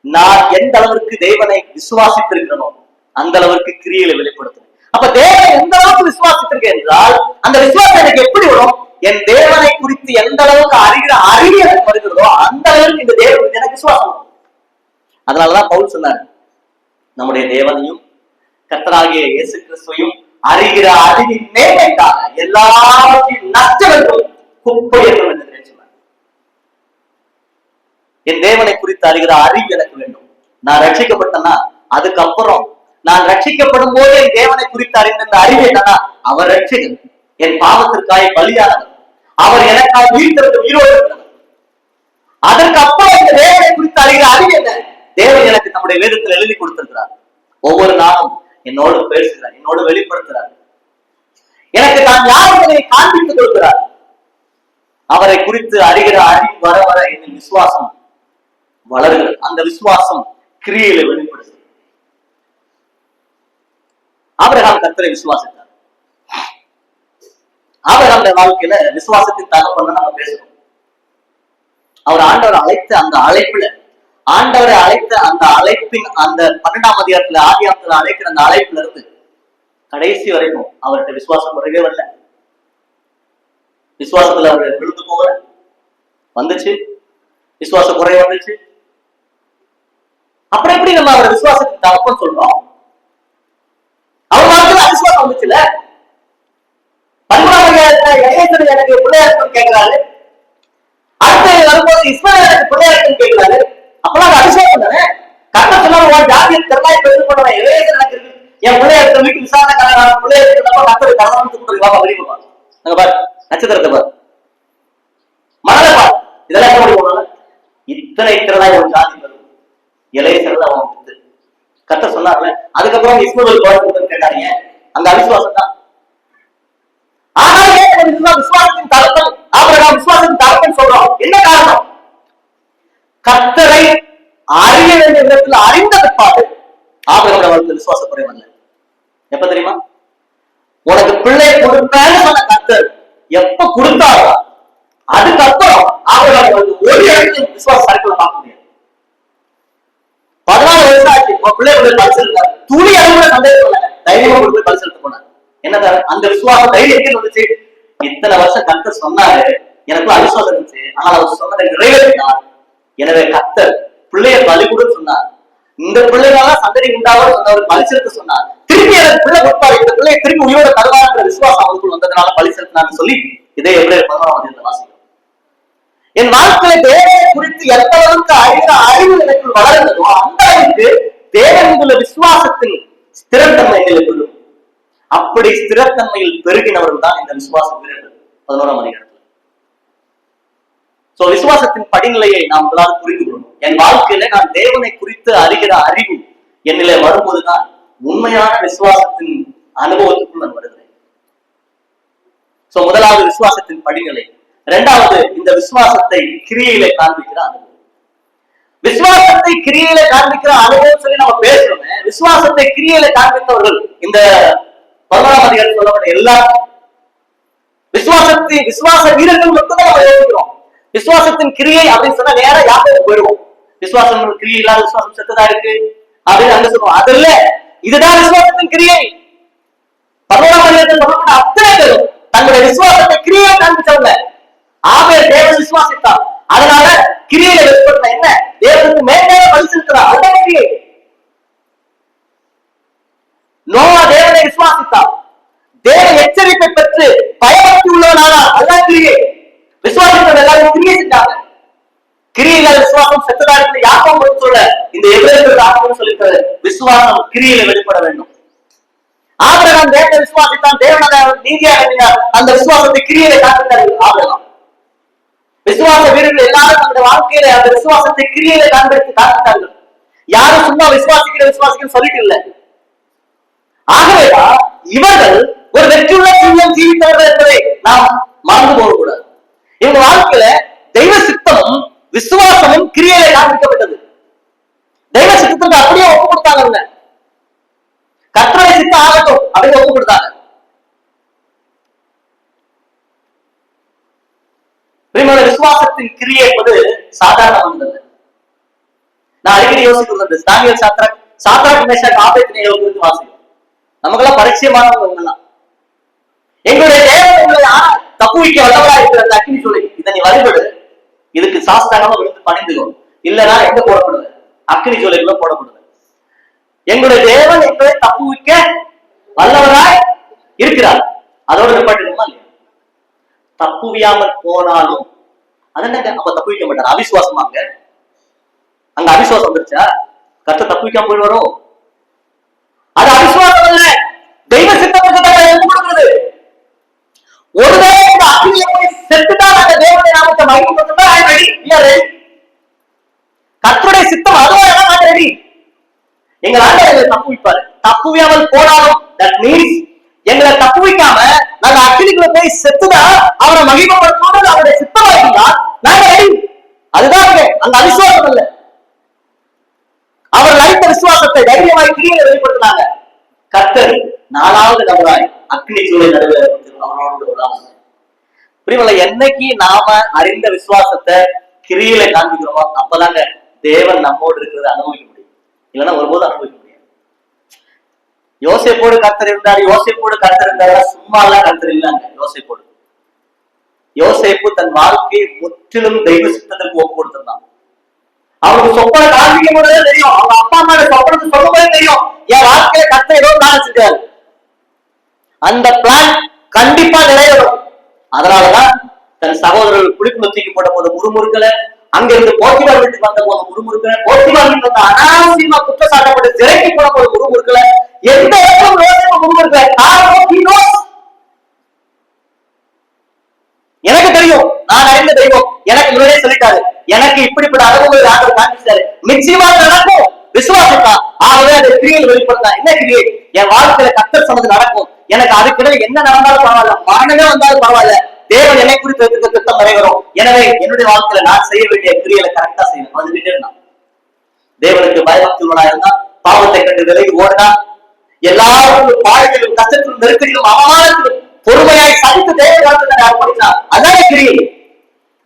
நான் எந்த அளவிற்கு தேவனை விசுவாசித்திருக்கிறனோ அந்த அளவிற்கு கிரியைகளை வெளிப்படுத்தும். அப்ப தேவனை எந்த அளவுக்கு விசுவாசித்திருக்கேன் என்றால் அந்த விசுவாசம் எனக்கு எப்படி வரும்? என் தேவனை குறித்து எந்த அளவுக்கு அறிவு எனக்கு வருகிறதோ அந்த அளவுக்கு இந்த தேவன் எனக்கு விசுவாசம். அதனாலதான் பவுல் சொன்னார், நம்முடைய தேவனையும் கர்த்தராகிய இயேசு கிறிஸ்துவையும் அறிகிற அறிவின் மேன்மைக்காக எல்லாவற்றையும் நஷ்டம் குப்பை என்று சொன்னார். என் தேவனை குறித்து அறிகிற அறிவு எனக்கு வேண்டும். நான் ரட்சிக்கப்பட்டேன்னா அதுக்கப்புறம் நான் ரட்சிக்கப்படும் போது என் தேவனை குறித்து அறிந்த அறிவு என்னன்னா, அவர் ரட்சிகர், என் பாவத்திற்காக பலியானவர், அவர் எனக்காக உயிரோடு இருக்கிறவர். அதற்கு அப்புறம் இந்த தேவனை குறித்து அறிகிற அறிவு என்ன? தேவன் எனக்கு நம்முடைய வேதத்தில் எழுதி கொடுத்திருக்கிறார். ஒவ்வொரு நாளும் என்னோடு பேசுகிறார், என்னோடு வெளிப்படுத்துகிறார், எனக்கு தான் யார் என்பதை காண்பித்துக் கொடுக்கிறார். அவரை குறித்து அறிகிற அறிவு வர வர என் விசுவாசம் வளர்கிறது. அந்த விசுவாசம் கிரியையில வெளிப்படுது. ஆபிரகாம் கர்த்தரை விசுவாசித்தார். ஆபிரகாமுடைய வாழ்க்கையில விசுவாசத்தின் தகப்பன் நம்ம பேசுறோம். அவர் ஆண்டவரை அழைத்த அந்த அழைப்புல, ஆண்டவரை அழைத்த அந்த அழைப்பின் அந்த 12ஆம் அதிகாரத்துல ஆதியாகமத்துல அழைக்கிற அந்த அழைப்புல இருந்து கடைசி வரைக்கும் அவர்கிட்ட விசுவாசம் குறைவே வரல. விசுவாசத்துல அவர் விழுந்து போகல, வந்துச்சு, விசுவாச குறை வந்துச்சு. அப்புறம் எப்படி நம்ம அவரை விசுவாசத்தின் தகப்பன் சொல்றோம்? அவர் வாழ்க்கையில அவிசுவாசம் வந்துச்சுல. 13ஆம் அதிகாரத்துல எனக்கு பிள்ளையா இருக்குன்னு கேட்கிறாரு. அடுத்து வரும்போது இஸ்மாயில் எனக்கு பிள்ளையா இருக்குன்னு கேட்கிறாரு. அப்பெல்லாம் அது அவிசுவாசம் தானே. கர்த்தர் சொன்னாரு, உன் ஜாதியை திறனாய் பெற்று பண்ணுவேன், இளையசன் எனக்கு இருக்கு, என் பிள்ளையா இருக்க வீட்டு விசாரணை பிள்ளையா இருக்கிறப்ப கர்த்தர் கலந்து வாப்பா வெளியே போவாங்க. அங்க பாரு நட்சத்திரத்தை பாரு, மணலை பாரு, இதெல்லாம் எப்படி போனாலும் இத்தனை திறனாய் ஒரு ஜாதி வரும், இளையசன் அவன் கர்த்தர் சொன்னார்ல. அதுக்கப்புறம் இஸ்மாயில் கேட்டாங்க, அந்த அவிசுவாசம் தான். ஆனால் விசுவாசத்தின் தகப்பன் ஆபிரகாம் விசுவாசத்தின் தகப்பன் சொல்றோம். என்ன காரணம்? கர்த்தரை அறிய வேண்டிய விதத்துல அறிந்த பிற்பாடு ஆபிரகாமுடைய வாழ்க்கையில் விசுவாச குறைவல்ல. எப்ப தெரியுமா? உனக்கு பிள்ளை கொடுப்பேன்னு சொன்ன கர்த்தர் எப்ப கொடுத்தாரோ அதுக்கப்புறம் ஆபிரகாம் ஒரு இடத்துல விசுவாச சர்க்கிள் பார்க்க முடியாது. 14 வருஷம் ஆச்சு, பிள்ளைகளுடைய பரிசெலுத்தார், துணி அளவுல சந்தேகம் பண்ணாங்க, தைரியமா போய் பரிசெலுத்த போனாங்க. என்ன அந்த விசுவாசம் தைரியம் எங்க வந்துச்சு? இத்தனை வருஷம் கர்த்தர் சொன்னாரு, எனக்கு அவிசுவாசம் இருந்துச்சு, ஆனால் அவர் சொன்னதை நிறைவேற்றினார். எனவே கர்த்தர் பிள்ளைய பலி கூட சொன்னார். இந்த பிள்ளைகளால சந்ததி உண்டாவது சொன்னவர் பலி செலுத்த சொன்னார். திருப்பி எனக்கு பிள்ளை கொடுப்பாரு, இந்த பிள்ளையை திருப்பி உயிரோட தருவாருன்ற விசுவாசம் அவருக்குள் வந்ததுனால பலி செலுத்தினான்னு சொல்லி இதே எபிரேயர் 11ஆம் அதிகாரத்துல வாசிக்கிறோம். என் வாழ்க்கையில தேவனை குறித்து எந்த அளவுக்கு அறிவு எனக்கு வளர்ந்ததோ அந்த அளவுக்கு தேவன் உள்ள விசுவாசத்தின் ஸ்திரத்தன்மை எங்களுக்கு அப்படி ஸ்திரத்தன்மையில் பெருகினவர்கள் தான் இந்த விசுவாச வீரர்கள் 11ஆம் அதிகாரத்தில். விசுவாசத்தின் படிநிலையை நாம் முதலாவது புரிந்து கொள்ளணும். என் வாழ்க்கையில நான் தேவனை குறித்து அறிகிற அறிவு என்னிலே வரும்போதுதான் உண்மையான விசுவாசத்தின் அனுபவத்துக்குள் நான் வருகிறேன். முதலாவது விசுவாசத்தின் படிநிலை. இரண்டாவது இந்த விசுவாசத்தை கிரியையில காண்பிக்கிற அனுபவம். விசுவாசத்தை கிரியையில காண்பிக்கிற அனுபவம் சொல்லி நம்ம பேசுறோமே, விசுவாசத்தை கிரியையில காண்பித்தவர்கள் இந்த 11ஆம் அதிகாரம் சொல்லப்பட்ட எல்லாரும் விசுவாச வீரர்கள் மட்டும்தான் நம்ம யோசிக்கிறோம். விசுவாசத்தின் கிரியை அப்படின்னு சொன்னா நேரம் யாருக்கு போயிடுவோம். விசுவாசம் கிரியை இல்லாத விசுவாசம் செத்துதான் இருக்கு அப்படின்னு அங்க சொல்லுவோம். அது இல்ல, இதுதான் விசுவாசத்தின் கிரியை. 11ஆம் அதிகாரத்தில் சொல்லப்பட்ட அத்தனை பேரும் தங்களுடைய விசுவாசத்தை கிரியை காண்பிச்சவங்க. ஆபேல் தேவனை விசுவாசித்தார், அதனால கிரியையில வெளிப்படுத்த என்ன தேவனுக்கு மேன்மையான பலி செலுத்துறார், அதுதான் கிரியை. நோவா தேவனை விசுவாசித்தார், தேவ எச்சரிப்பை பெற்று பயபக்தி உள்ளவனானார், அதுதான் கிரியை. விசுவாசத்தோட எல்லாரும் கிரியை செஞ்சாங்க. கிரியில விசுவாசம் செத்ததா இருக்கு. யாக்கோபு சொல்ல இந்த எபிரேயர்கள் ஆகணும்னு சொல்லியிருக்காரு, விசுவாசம் கிரியில வெளிப்பட வேண்டும். ஆபிரகாம் தேவனை விசுவாசித்தான், தேவனை நீதியாக எண்ணினார், அந்த விசுவாசத்தை கிரியில காண்பித்தார்கள் ஆபிரகாம். விசுவாச வீரர்கள் எல்லாரும் தங்களுடைய வாழ்க்கையில அந்த விசுவாசத்தை கிரியில காண்பித்தார்கள். யாரும் சும்மா விசுவாசிக்கிற சொல்லிட்டு இல்லை. ஆகவேதான் இவர்கள் ஒரு வெற்றியுள்ள ஜீவனம் ஜீவித்தவர்கள் என்பதை நாம் மறந்து போகக்கூடாது. இவங்க வாழ்க்கையில தெய்வ சித்தமும் விசுவாசமும் கிரியையில காண்பிக்கப்பட்டது. தெய்வ சித்தத்துக்கு அப்படியே ஒப்பு கொடுத்தாங்க. கர்த்தருடைய சித்தம் ஆகட்டும் அப்படின்னு ஒப்பு கொடுத்தாங்க. விசுவாசத்தின் கிரியை என்பது சாதாரணமானது. நான் அடிக்கடி யோசிக்கிறது, தானியேல் சாத்ராக் மேஷாக் ஆபேத்நேகோ குறித்து வாசிக்கிறோம். நமக்கெல்லாம் பரிச்சயமானவங்க எல்லாம். எங்களுடைய தேவன் உங்களை தப்புவிக்க வல்லவரா இருக்கிற அந்த அக்கினி சூளை, இதை நீ வழிபடு, இதுக்கு சாஸ்தாங்கமா விழுந்து பணிந்துக்கும், இல்லைன்னா எங்க போடப்படுது, அக்கினி சூளைக்குள்ள போடப்படுது. எங்களுடைய தேவன் எங்களை தப்புவிக்க வல்லவராய் இருக்கிறார். அதோட நிப்பாட்டுமா இல்லையா? தப்புவியாமல் போனாலும் அதென்ன அப்ப தப்புவிக்க மாட்டார். அவிசுவாசமாங்க அங்க அவிசுவாசம் வந்துருச்சா? கர்த்தர் தப்புவிக்காம போய் வரும். அது அவிசுவாசம் இல்ல, தெய்வ சித்தத்துக்கு கொடுக்கிறது. ஒருவேளை இந்த அக்கினியை போய் செத்துதான் அந்த தேவனுடைய நாமத்தை மகிமைப்படுத்தா ரெடி. கர்த்தருடைய சித்தம் அதுவா நான் ரெடி. எங்க ஆண்டவர் தப்புவிப்பாரு. தப்புவியாமல் போனாலும் தட் மீன்ஸ் எங்களை தப்புவிக்காம நாங்க அக்கினிக்குள்ள போய் செத்துதான் அவரை மகிமைப்படுத்தணும் அவருடைய சித்தமா இருந்தா நாங்க ரெடி. அதுதான் அந்த அவிசுவாசம் இல்ல. அவர் அளித்த விசுவாசத்தை தைரியமாய் கிரியை வெளிப்படுத்தினாங்க. கர்த்தர் 4வது நபராய் அக்னி சூளை நடுவில் புரியல. என்னைக்கு நாம அறிந்த விசுவாசத்தை கிரியில காண்பிக்கிறோமோ அப்பதாங்க தேவன் நம்மோடு இருக்கிறத அனுபவிக்க முடியும். இல்லைன்னா ஒருபோது அனுபவிக்க முடியாது. யோசேப்போடு கர்த்தர் இருந்தாரு, சும்மா எல்லாம் கர்த்தர் இல்லாங்க. யோசேப்பு தன் வாழ்க்கையை முற்றிலும் தெய்வ சித்தத்திற்கு ஒப்பு கொடுத்திருந்தான். அவனுக்கு சொப்பனை காண்பிக்க முடியாது தெரியும், அவங்க அப்பா அம்மா சொப்பனத்துக்கு சொல்ல போது தெரியும், என் வாழ்க்கையில கர்த்தர் ஏதோ நினைச்சிருக்காரு. அந்த பிளான் கண்டிப்பா நிறைவேறும். அதனாலதான் தன் சகோதரர்கள் குளிப்பு தூக்கி போட்ட போது முறுமுறுக்கல, அங்கிருந்து போர்ச்சுகல் வீட்டுக்கு வந்த போது முறுமுறுக்கல, போர்ச்சுகல் வீட்டுக்கு வந்து அனாவசியமா குற்றம் சாட்டப்பட்டு சிறைக்கு போன போது முறுமுறுக்கல, எந்த இடத்துல முறுமுறுக்கல. எனக்கு தெரியும், நான் அறிந்த தெய்வம் எனக்கு முன்னாடியே சொல்லிட்டாரு, எனக்கு இப்படிப்பட்ட அனுபவங்களை ஆண்டவர் காண்பிச்சாரு, நிச்சயமா நடக்கும். விசுவாசத்தா ஆகவே அதை கிரியில் வெளிப்படுத்தா. என்ன கிரியை? என் வாழ்க்கையில கர்த்தர் சொன்னது நடக்கும். எனக்கு அதுக்கிடையே என்ன நடந்தாலும் பரவாயில்ல, மரணமே வந்தாலும் பரவாயில்ல, தேவன் என்னை குறித்து வைத்திருக்க திட்டம் நிறைவேறும். எனவே என்னுடைய வாழ்க்கையில நான் செய்ய வேண்டிய கிரியைகளை கரெக்டா செய்யணும். அது விட்டு இருந்தான். தேவனுக்கு பயபக்தி உள்ளவனா இருந்தா, பாவத்தை கண்டு விலகி ஓடினா, எல்லாருக்கும் பாடத்திலும் கஷ்டத்திலும் நெருக்கடியிலும் அவமானத்திலும் பொறுமையாய் சதித்து தேவனை அர்ப்பணித்தார். அதான் கிரியை.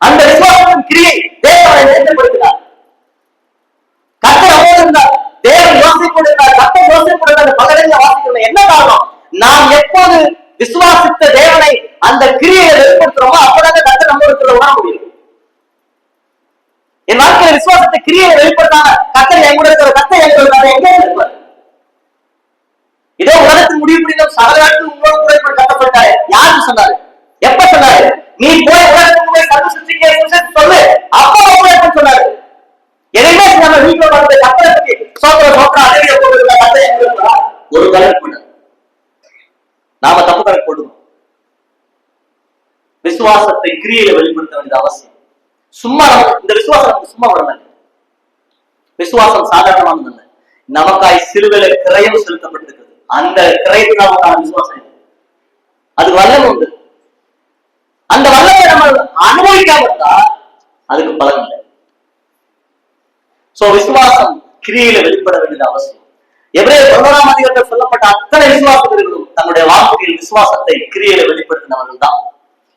அந்த விசுவாசத்தின் கிரியை தேவனை நிலைப்படுத்தினார். கர்த்தர் அவரோடு இருந்தார், தேவன் யோசிப்போடு இருந்தார், கர்த்தர் யோசிப்போடு இருந்தார். பகலில் வாசிக்கணும். என்ன காரணம்? நாம் எப்போது விசுவாசித்த தேவனை அந்த கிரியை வெளிப்படுத்துறோமோ அப்பதான் கர்த்தர் நம்ம உணர முடியும். என் வாழ்க்கையில விசுவாசத்தை கிரியை வெளிப்படுத்தாம கர்த்தர் எங்க இருக்கிற கர்த்தர் எங்க இருப்பார்? இதே உலகத்தின் முடிவு முடியும் சகல இடத்துல உங்களோட கூட கட்டப்பட்டாரு. யாருக்கு சொன்னாரு? எப்ப சொன்னாரு? நீ போய் உலகத்துக்கு போய் சர்வ சிருஷ்டிக்கு சொல்லு, ஒரு கலர் கூட நாம தப்பு கணக்கு போடுவோம். விசுவாசத்தை கிரியையில வெளிப்படுத்த வேண்டியது அவசியம். சும்மா இந்த விசுவாசம் நமக்கு சும்மா வரல. விசுவாசம் சாதாரணமானது. நமக்காய் சிலுவையில கிரயம் செலுத்தப்பட்டிருக்கிறது. அந்த கிரயத்தினால விசுவாசம் அது வல்லமை உண்டு. அந்த வல்லமை நம்ம அனுபவிக்காம இருந்தா அதுக்கு பலன் இல்லை. சோ விசுவாசம் கிரியையில வெளிப்பட வேண்டியது அவசியம். எபிரேயர் 11ஆம் அதிகாரத்தில் சொல்லப்பட்ட அத்தனை விசுவாசங்களும் தன்னுடைய வாழ்க்கையில் விசுவாசத்தை கிரியையில வெளிப்படுத்தினவர்கள் தான்.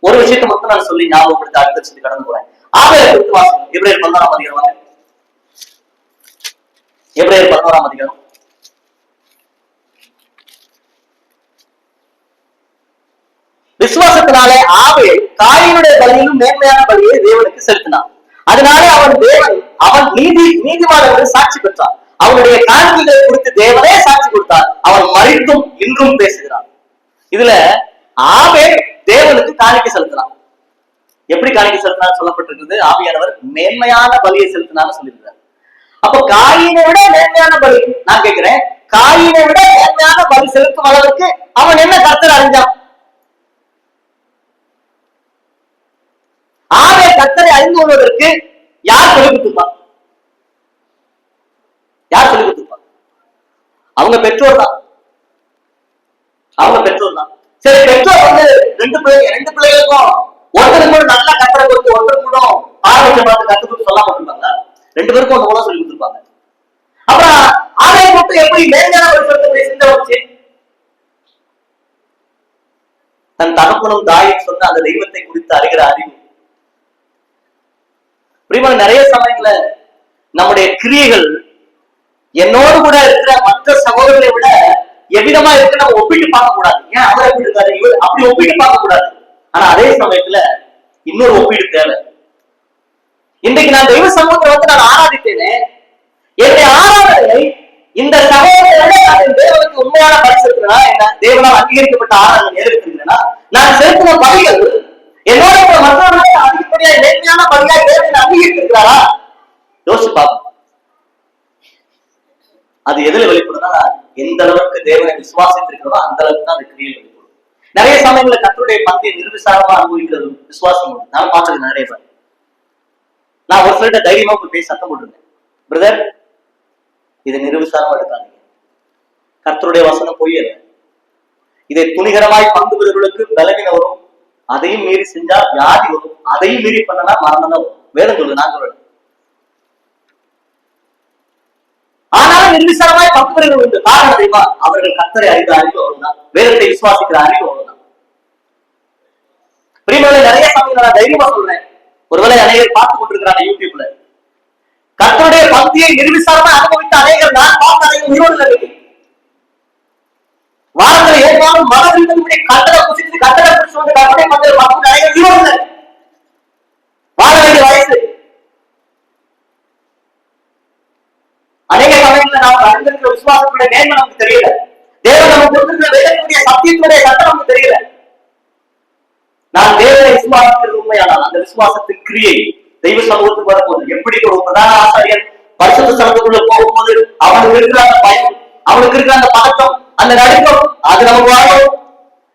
ஒரு விஷயத்தை மட்டும் நான் சொல்லி ஞாபகப்படுத்த அடுத்த விஷயத்தை கடந்து போறேன். ஆபேல் விசுவாசம் எபிரேயர் 11ஆம் அதிகாரம். எபிரேயர் 11ஆம் அதிகாரம் விசுவாசத்தினாலே ஆபேல் காயினுடைய பலியிலும் மேன்மையான பலியை தேவனுக்கு செலுத்தினான். அதனாலே அவன் நீதிமான் என்று சாட்சி பெற்றான். அவனுடைய காணிக்கைகளை குறித்து தேவனே சாட்சி கொடுத்தார். அவன் மரித்தும் இன்றும் பேசுகிறான். இதுல ஆபேல் தேவனுக்கு காணிக்கை செலுத்தினான். எப்படி காணிக்கை செலுத்தினார் சொல்லப்பட்டிருக்கிறது? ஆவியானவர் மேன்மையான பலியை செலுத்தினான்னு சொல்லியிருக்கிறார். அப்ப காயினை விட மேன்மையான பலி, நான் கேட்கிறேன், காயினை விட மேன்மையான பலி செலுத்தும் அளவுக்கு அவன் என்ன கர்த்தரை அறிஞ்சான்? கர்த்தரை அறிந்து கொள்வதற்கு யார் சொல்லிக் கொடுத்திருப்பான்? யார் சொல்லிக் கொடுத்திருப்பான்? அவங்க பெற்றோர் தான். சரி, பெற்றோர் வந்து ரெண்டு பிள்ளைகளுக்கும் ஒருத்தருக்கு கூட நல்லா கர்த்தரை கொடுத்து ஒருத்தருக்கு கூட ஆரோக்கிய பார்த்து கற்றுக் கொடுத்து சொல்லாம இருப்பாங்க. ரெண்டு பேருக்கும் ஒன்று கூட சொல்லி கொடுத்திருப்பாங்க. அப்புறம் ஆலயம் மட்டும் எப்படி மேன்மையான ஒரு சிந்தை வச்சு தன் தகப்பனும் தாயும் சொன்ன அந்த தெய்வத்தை குறித்து அறிகிற அறிவு. நிறைய சமயங்கள நம்முடைய கிரியைகள் என்னோடு கூட இருக்கிற மற்ற சகோதரர்களை விட எவ்விதமா இருக்கு நம்ம ஒப்பிட்டு பார்க்க கூடாது. ஏன் அவர் எப்படி இருக்காரு, இவர் அப்படி ஒப்பிட்டு பார்க்க கூடாது. ஆனா அதே சமயத்துல இன்னொரு ஒப்பீடு தேவை. இன்றைக்கு நான் தெய்வ சமூகத்தை வந்து நான் ஆராதித்தேனே, என்னுடைய ஆராதனை இந்த சகோதரர்கள் தேவனுக்கு உண்மையான பரிசுனா என்ன, தேவனால் அங்கீகரிக்கப்பட்ட ஆராதனை நிறைவேற்றுகிறேன்னா நான் செலுத்தின பலிகள் என்னோட மற்றவர்களை அதிகப்படியா நேர்மையான பலியாக தேவனை அங்கீகரித்திருக்கிறாரா யோசிச்சு பார்க்கணும். அது எதுல வெளிப்படுதுன்னா எந்த அளவுக்கு தேவனை விசுவாசித்திருக்கிறதோ அந்த அளவுக்கு தான் அது கிரியில் வெளிப்படும். நிறைய சமயங்களில் கர்த்தருடைய பந்தியை நிர்விசாரமா அனுபவிக்கிறது விசுவாசம் உண்டு. நான் பார்த்தது நிறைய பேர். நான் ஒரு சிலர்கிட்ட தைரியமா போய் சத்தம் போட்டிருந்தேன், பிரதர் இதை நிர்விசாரமா எடுக்காதீங்க, கர்த்தருடைய வசனம் பொய்யல, இதை துணிகரமாய் பங்கு பெறுவர்களுக்கு பலவீனம் வரும், அதையும் மீறி செஞ்சா வியாதி வரும், அதையும் மீறி பண்ணனா மரணம் தான் வரும். வேதம் சொல்லுது, நான் சொல்றேன். ஆனாலும் நிர்விசாரமாய் பங்கு பெறுவது உண்டு. காரணம் தெரியுமா? அவர்கள் கர்த்தரை அறிந்த அறிவு அவ்வளவுதான், வேதத்தை விசுவாசிக்கிற அறிவு அவ்வளவுதான். பிரியமானவர்களே, நிறைய சமயம் நான் தைரியமா சொல்றேன், ஒருவேளை அநேகர் பார்த்து கொண்டிருக்கிறாங்க யூடியூப்ல, கர்த்தருடைய பக்தியை நிர்விசாரமா அனுபவித்த அநேகர் நான் பார்த்த அநேகர் உயிரோடு இருக்கு. வாரத்தில் ஏற்பாடும் மன விருப்பப்படி கட்டளை புசித்து கட்டளை புடிச்சு வந்து கட்டளை பந்து பக்தி அநேகர் உயிரோடு வாழ வேண்டிய வயசு. அநேக சமயங்களில் நாம் அறிந்திருக்கிற விசுவாசத்துடைய நேர்மை நமக்கு தெரியல, தேவன் நமக்கு கொடுத்திருக்கிற வேதத்துடைய சத்தியத்துடைய சட்டம் நமக்கு தெரியல. நான் தேவனை விசுவாசிக்கிறது உண்மையானால் அந்த விசுவாசத்தின் கிரியை தெய்வ சமூகத்துக்கு வரும்போது எப்படி ஒரு பிரதான ஆசாரியர் பரிசுத்த சமூகத்துக்குள்ள போகும்போது அவனுக்கு இருக்கிற அந்த பயம், அவனுக்கு இருக்கிற அந்த பதட்டம், அந்த நடுக்கம், அது நமக்கு வாழும்.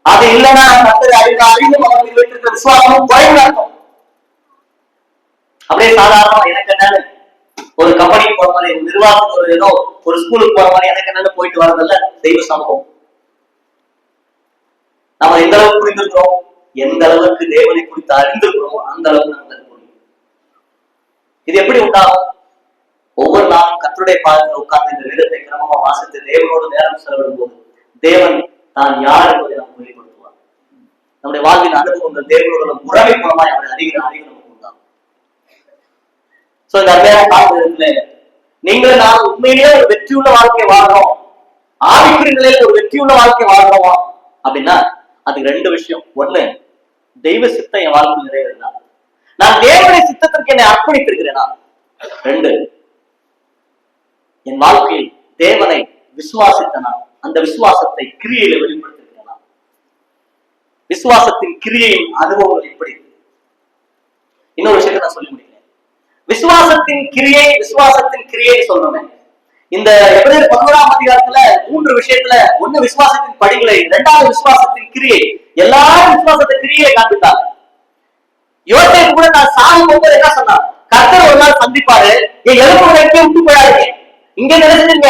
அது இல்லைன்னா கர்த்தரை அறிந்த அறிவும் அவனுக்கு வைத்திருக்கிற விசுவாசமும் குறைவு நடக்கும். அப்படியே சாதாரணமா எனக்கு என்னன்னு ஒரு கம்பெனிக்கு போற மாதிரி, நிர்வாகத்துக்கு ஒரு ஏதோ ஒரு ஸ்கூலுக்கு போற மாதிரி எனக்கு என்னன்னு போயிட்டு வரதில்ல தெய்வ சமூகம். நம்ம எந்த அளவுக்கு புரிந்திருக்கிறோம், எந்த அளவுக்கு தேவனை குறித்து அறிந்திருக்கிறோமோ அந்த அளவுக்கு நமக்கு புரியும். இது எப்படி உண்டாகும்? ஒவ்வொரு நாளும் கர்த்தருடைய பாதத்தில் உட்கார்ந்து இந்த வேதத்தை கிரமமா வாசித்து தேவனோடு நேரம் செலவிடும் போது தேவன் தான் யார் என்பதை நமக்கு வெளிப்படுத்துவார். நம்முடைய வாழ்வின் அனுபவங்கள் தேவனோட உறவை மூலமாய் அவரை அறிகிற அறிவு நமக்கு உண்டாகும். சோ இந்த அருமையான காலத்துல நீங்களும் நான் உண்மையிலேயே ஒரு வெற்றியுள்ள வாழ்க்கை வாழ்றோம், ஆவிக்குரிய நிலையில ஒரு வெற்றியுள்ள வாழ்க்கை வாழ்றோமா அப்படின்னா அதுக்கு ரெண்டு விஷயம். ஒண்ணு, தெய்வ சித்தம் என் வாழ்க்கை நிறைவேறா, நான் தேவனுடைய சித்தத்திற்கு என்னை அர்ப்பணித்திருக்கிறேனா. ரெண்டு, என் வாழ்க்கையில் தேவனை விசுவாசித்தனா, அந்த விசுவாசத்தை கிரியையில வெளிப்படுத்திருக்கிறேனா. விசுவாசத்தின் கிரியையின் அனுபவங்கள் எப்படி? இன்னொரு விஷயத்தை நான் சொல்லி முடிக்கிறேன். விசுவாசத்தின் கிரியை, விசுவாசத்தின் கிரியை சொல்றேன். இந்த எபிரேயர் 11ஆம் அதிகாரத்துல 3 விஷயத்துல, ஒண்ணு விசுவாசத்தின் படிகளை, இரண்டாவது விசுவாசத்தின் கிரியை. எல்லாரும் விசுவாசத்தை கிரியை காட்டுட்டாங்க. யோசேப்பு கூட நான் சாகும் போது என்ன சொன்னார்? கர்த்தர் ஒரு நாள் சந்திப்பாரு, என் எலும்பு விட்டு போயிடாதீங்க, இங்க நினைச்சிருங்க,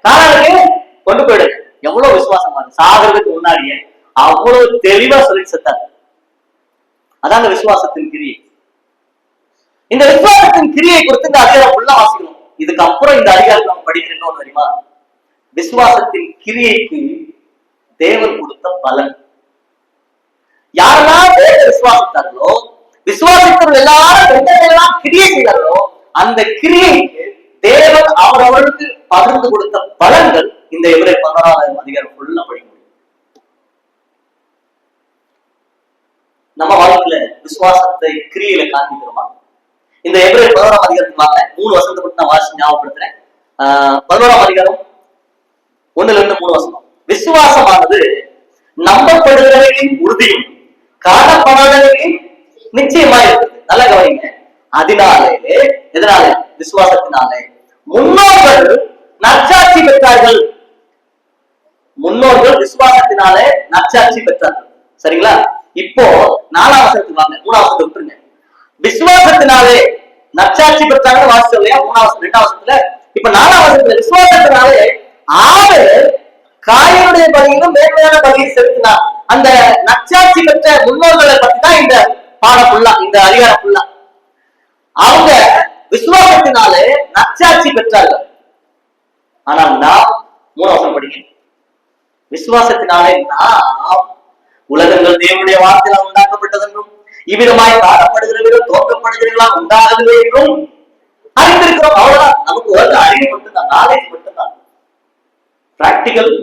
காரணத்துக்கு கொண்டு போயிடுங்க. எவ்வளவு விசுவாசமா சாகிறதுக்கு முன்னாடியே அவ்வளவு தெளிவா சொல்லி செத்தார். அதாங்க விசுவாசத்தின் கிரியை. இந்த விசுவாசத்தின் கிரியை குறித்து இந்த அதிகாரம் ஃபுல்லா வாசிக்கணும். இதுக்கப்புறம் இந்த அதிகாரத்தை நம்ம படிக்கிறோம் தெரியுமா? விசுவாசத்தின் கிரியைக்கு தேவன் கொடுத்த பலன். யாரெல்லாம் விசுவாசித்தார்களோ, விசுவாசித்தவர்கள் எல்லாரும் கிரியை செய்தார்களோ, அந்த கிரியைக்கு தேவன் அவரவர்களுக்கு பகிர்ந்து கொடுத்த பலன்கள் இந்த எபிரேயர் 11ஆம் அதிகாரம் ஃபுல்லா படிக்க முடியும். நம்ம வாழ்க்கையில விசுவாசத்தை கிரியையில காண்பிக்கிறோமா? இந்த எபிரேயர் 11ஆம் அதிகாரத்துக்காக 3 வசனத்தை மட்டும் நான் வாசி ஞாபகப்படுத்துறேன். 11ஆம் அதிகாரம் 1-3 வசனம். விசுவாசமானது நம்பப்படுகிறவர்களின் உறுதியும் காணப்படாதவர்களின் நிச்சயமா இருக்குது. நல்ல கவனிங்க. அதனாலே, எதனால? விசுவாசத்தினாலே முன்னோர்கள் நற்சாட்சி பெற்றார்கள். முன்னோர்கள் விசுவாசத்தினாலே நற்சாட்சி பெற்றார்கள். சரிங்களா? இப்போ 4ஆம் வசனத்துக்கு வாங்க. 3ஆம் வசனத்தை விட்டுருங்க. விசுவாசத்தினாலே நற்சாட்சி பெற்றாங்க வாசிச்சோம் இல்லையா? 2ஆம் வசனத்துல. இப்ப 4ஆம் வசனத்துல விசுவாசத்தினாலே ஆபேல் காயனுடைய பலியிலும் மேன்மையான பலியை செலுத்தினார். அந்த நற்சாட்சி பெற்ற முன்னோர்களை பத்தி தான் இந்த பாடம் ஃபுல்லா, இந்த அதிகாரம் ஃபுல்லா. அவங்க விசுவாசத்தினாலே நற்சாட்சி பெற்றார்கள். ஆனால் நாம் 3ஆம் வசனம் படிங்க. விசுவாசத்தினாலே நாம் உலகங்கள் தேவனுடைய வார்த்தையால் உண்டாக்கப்பட்டதென்றும் இவ்விதமாய் காணப்படுகிறவர்கள் தோற்றப்படுகிறவர்களால் உண்டாகவில்லை என்றும் அறிந்திருக்கிறோம். அவ்வளவுதான். நமக்கு ஒரு அறிவு மட்டும்தான், நாலேஜ் மட்டும்தான், பிராக்டிகல்.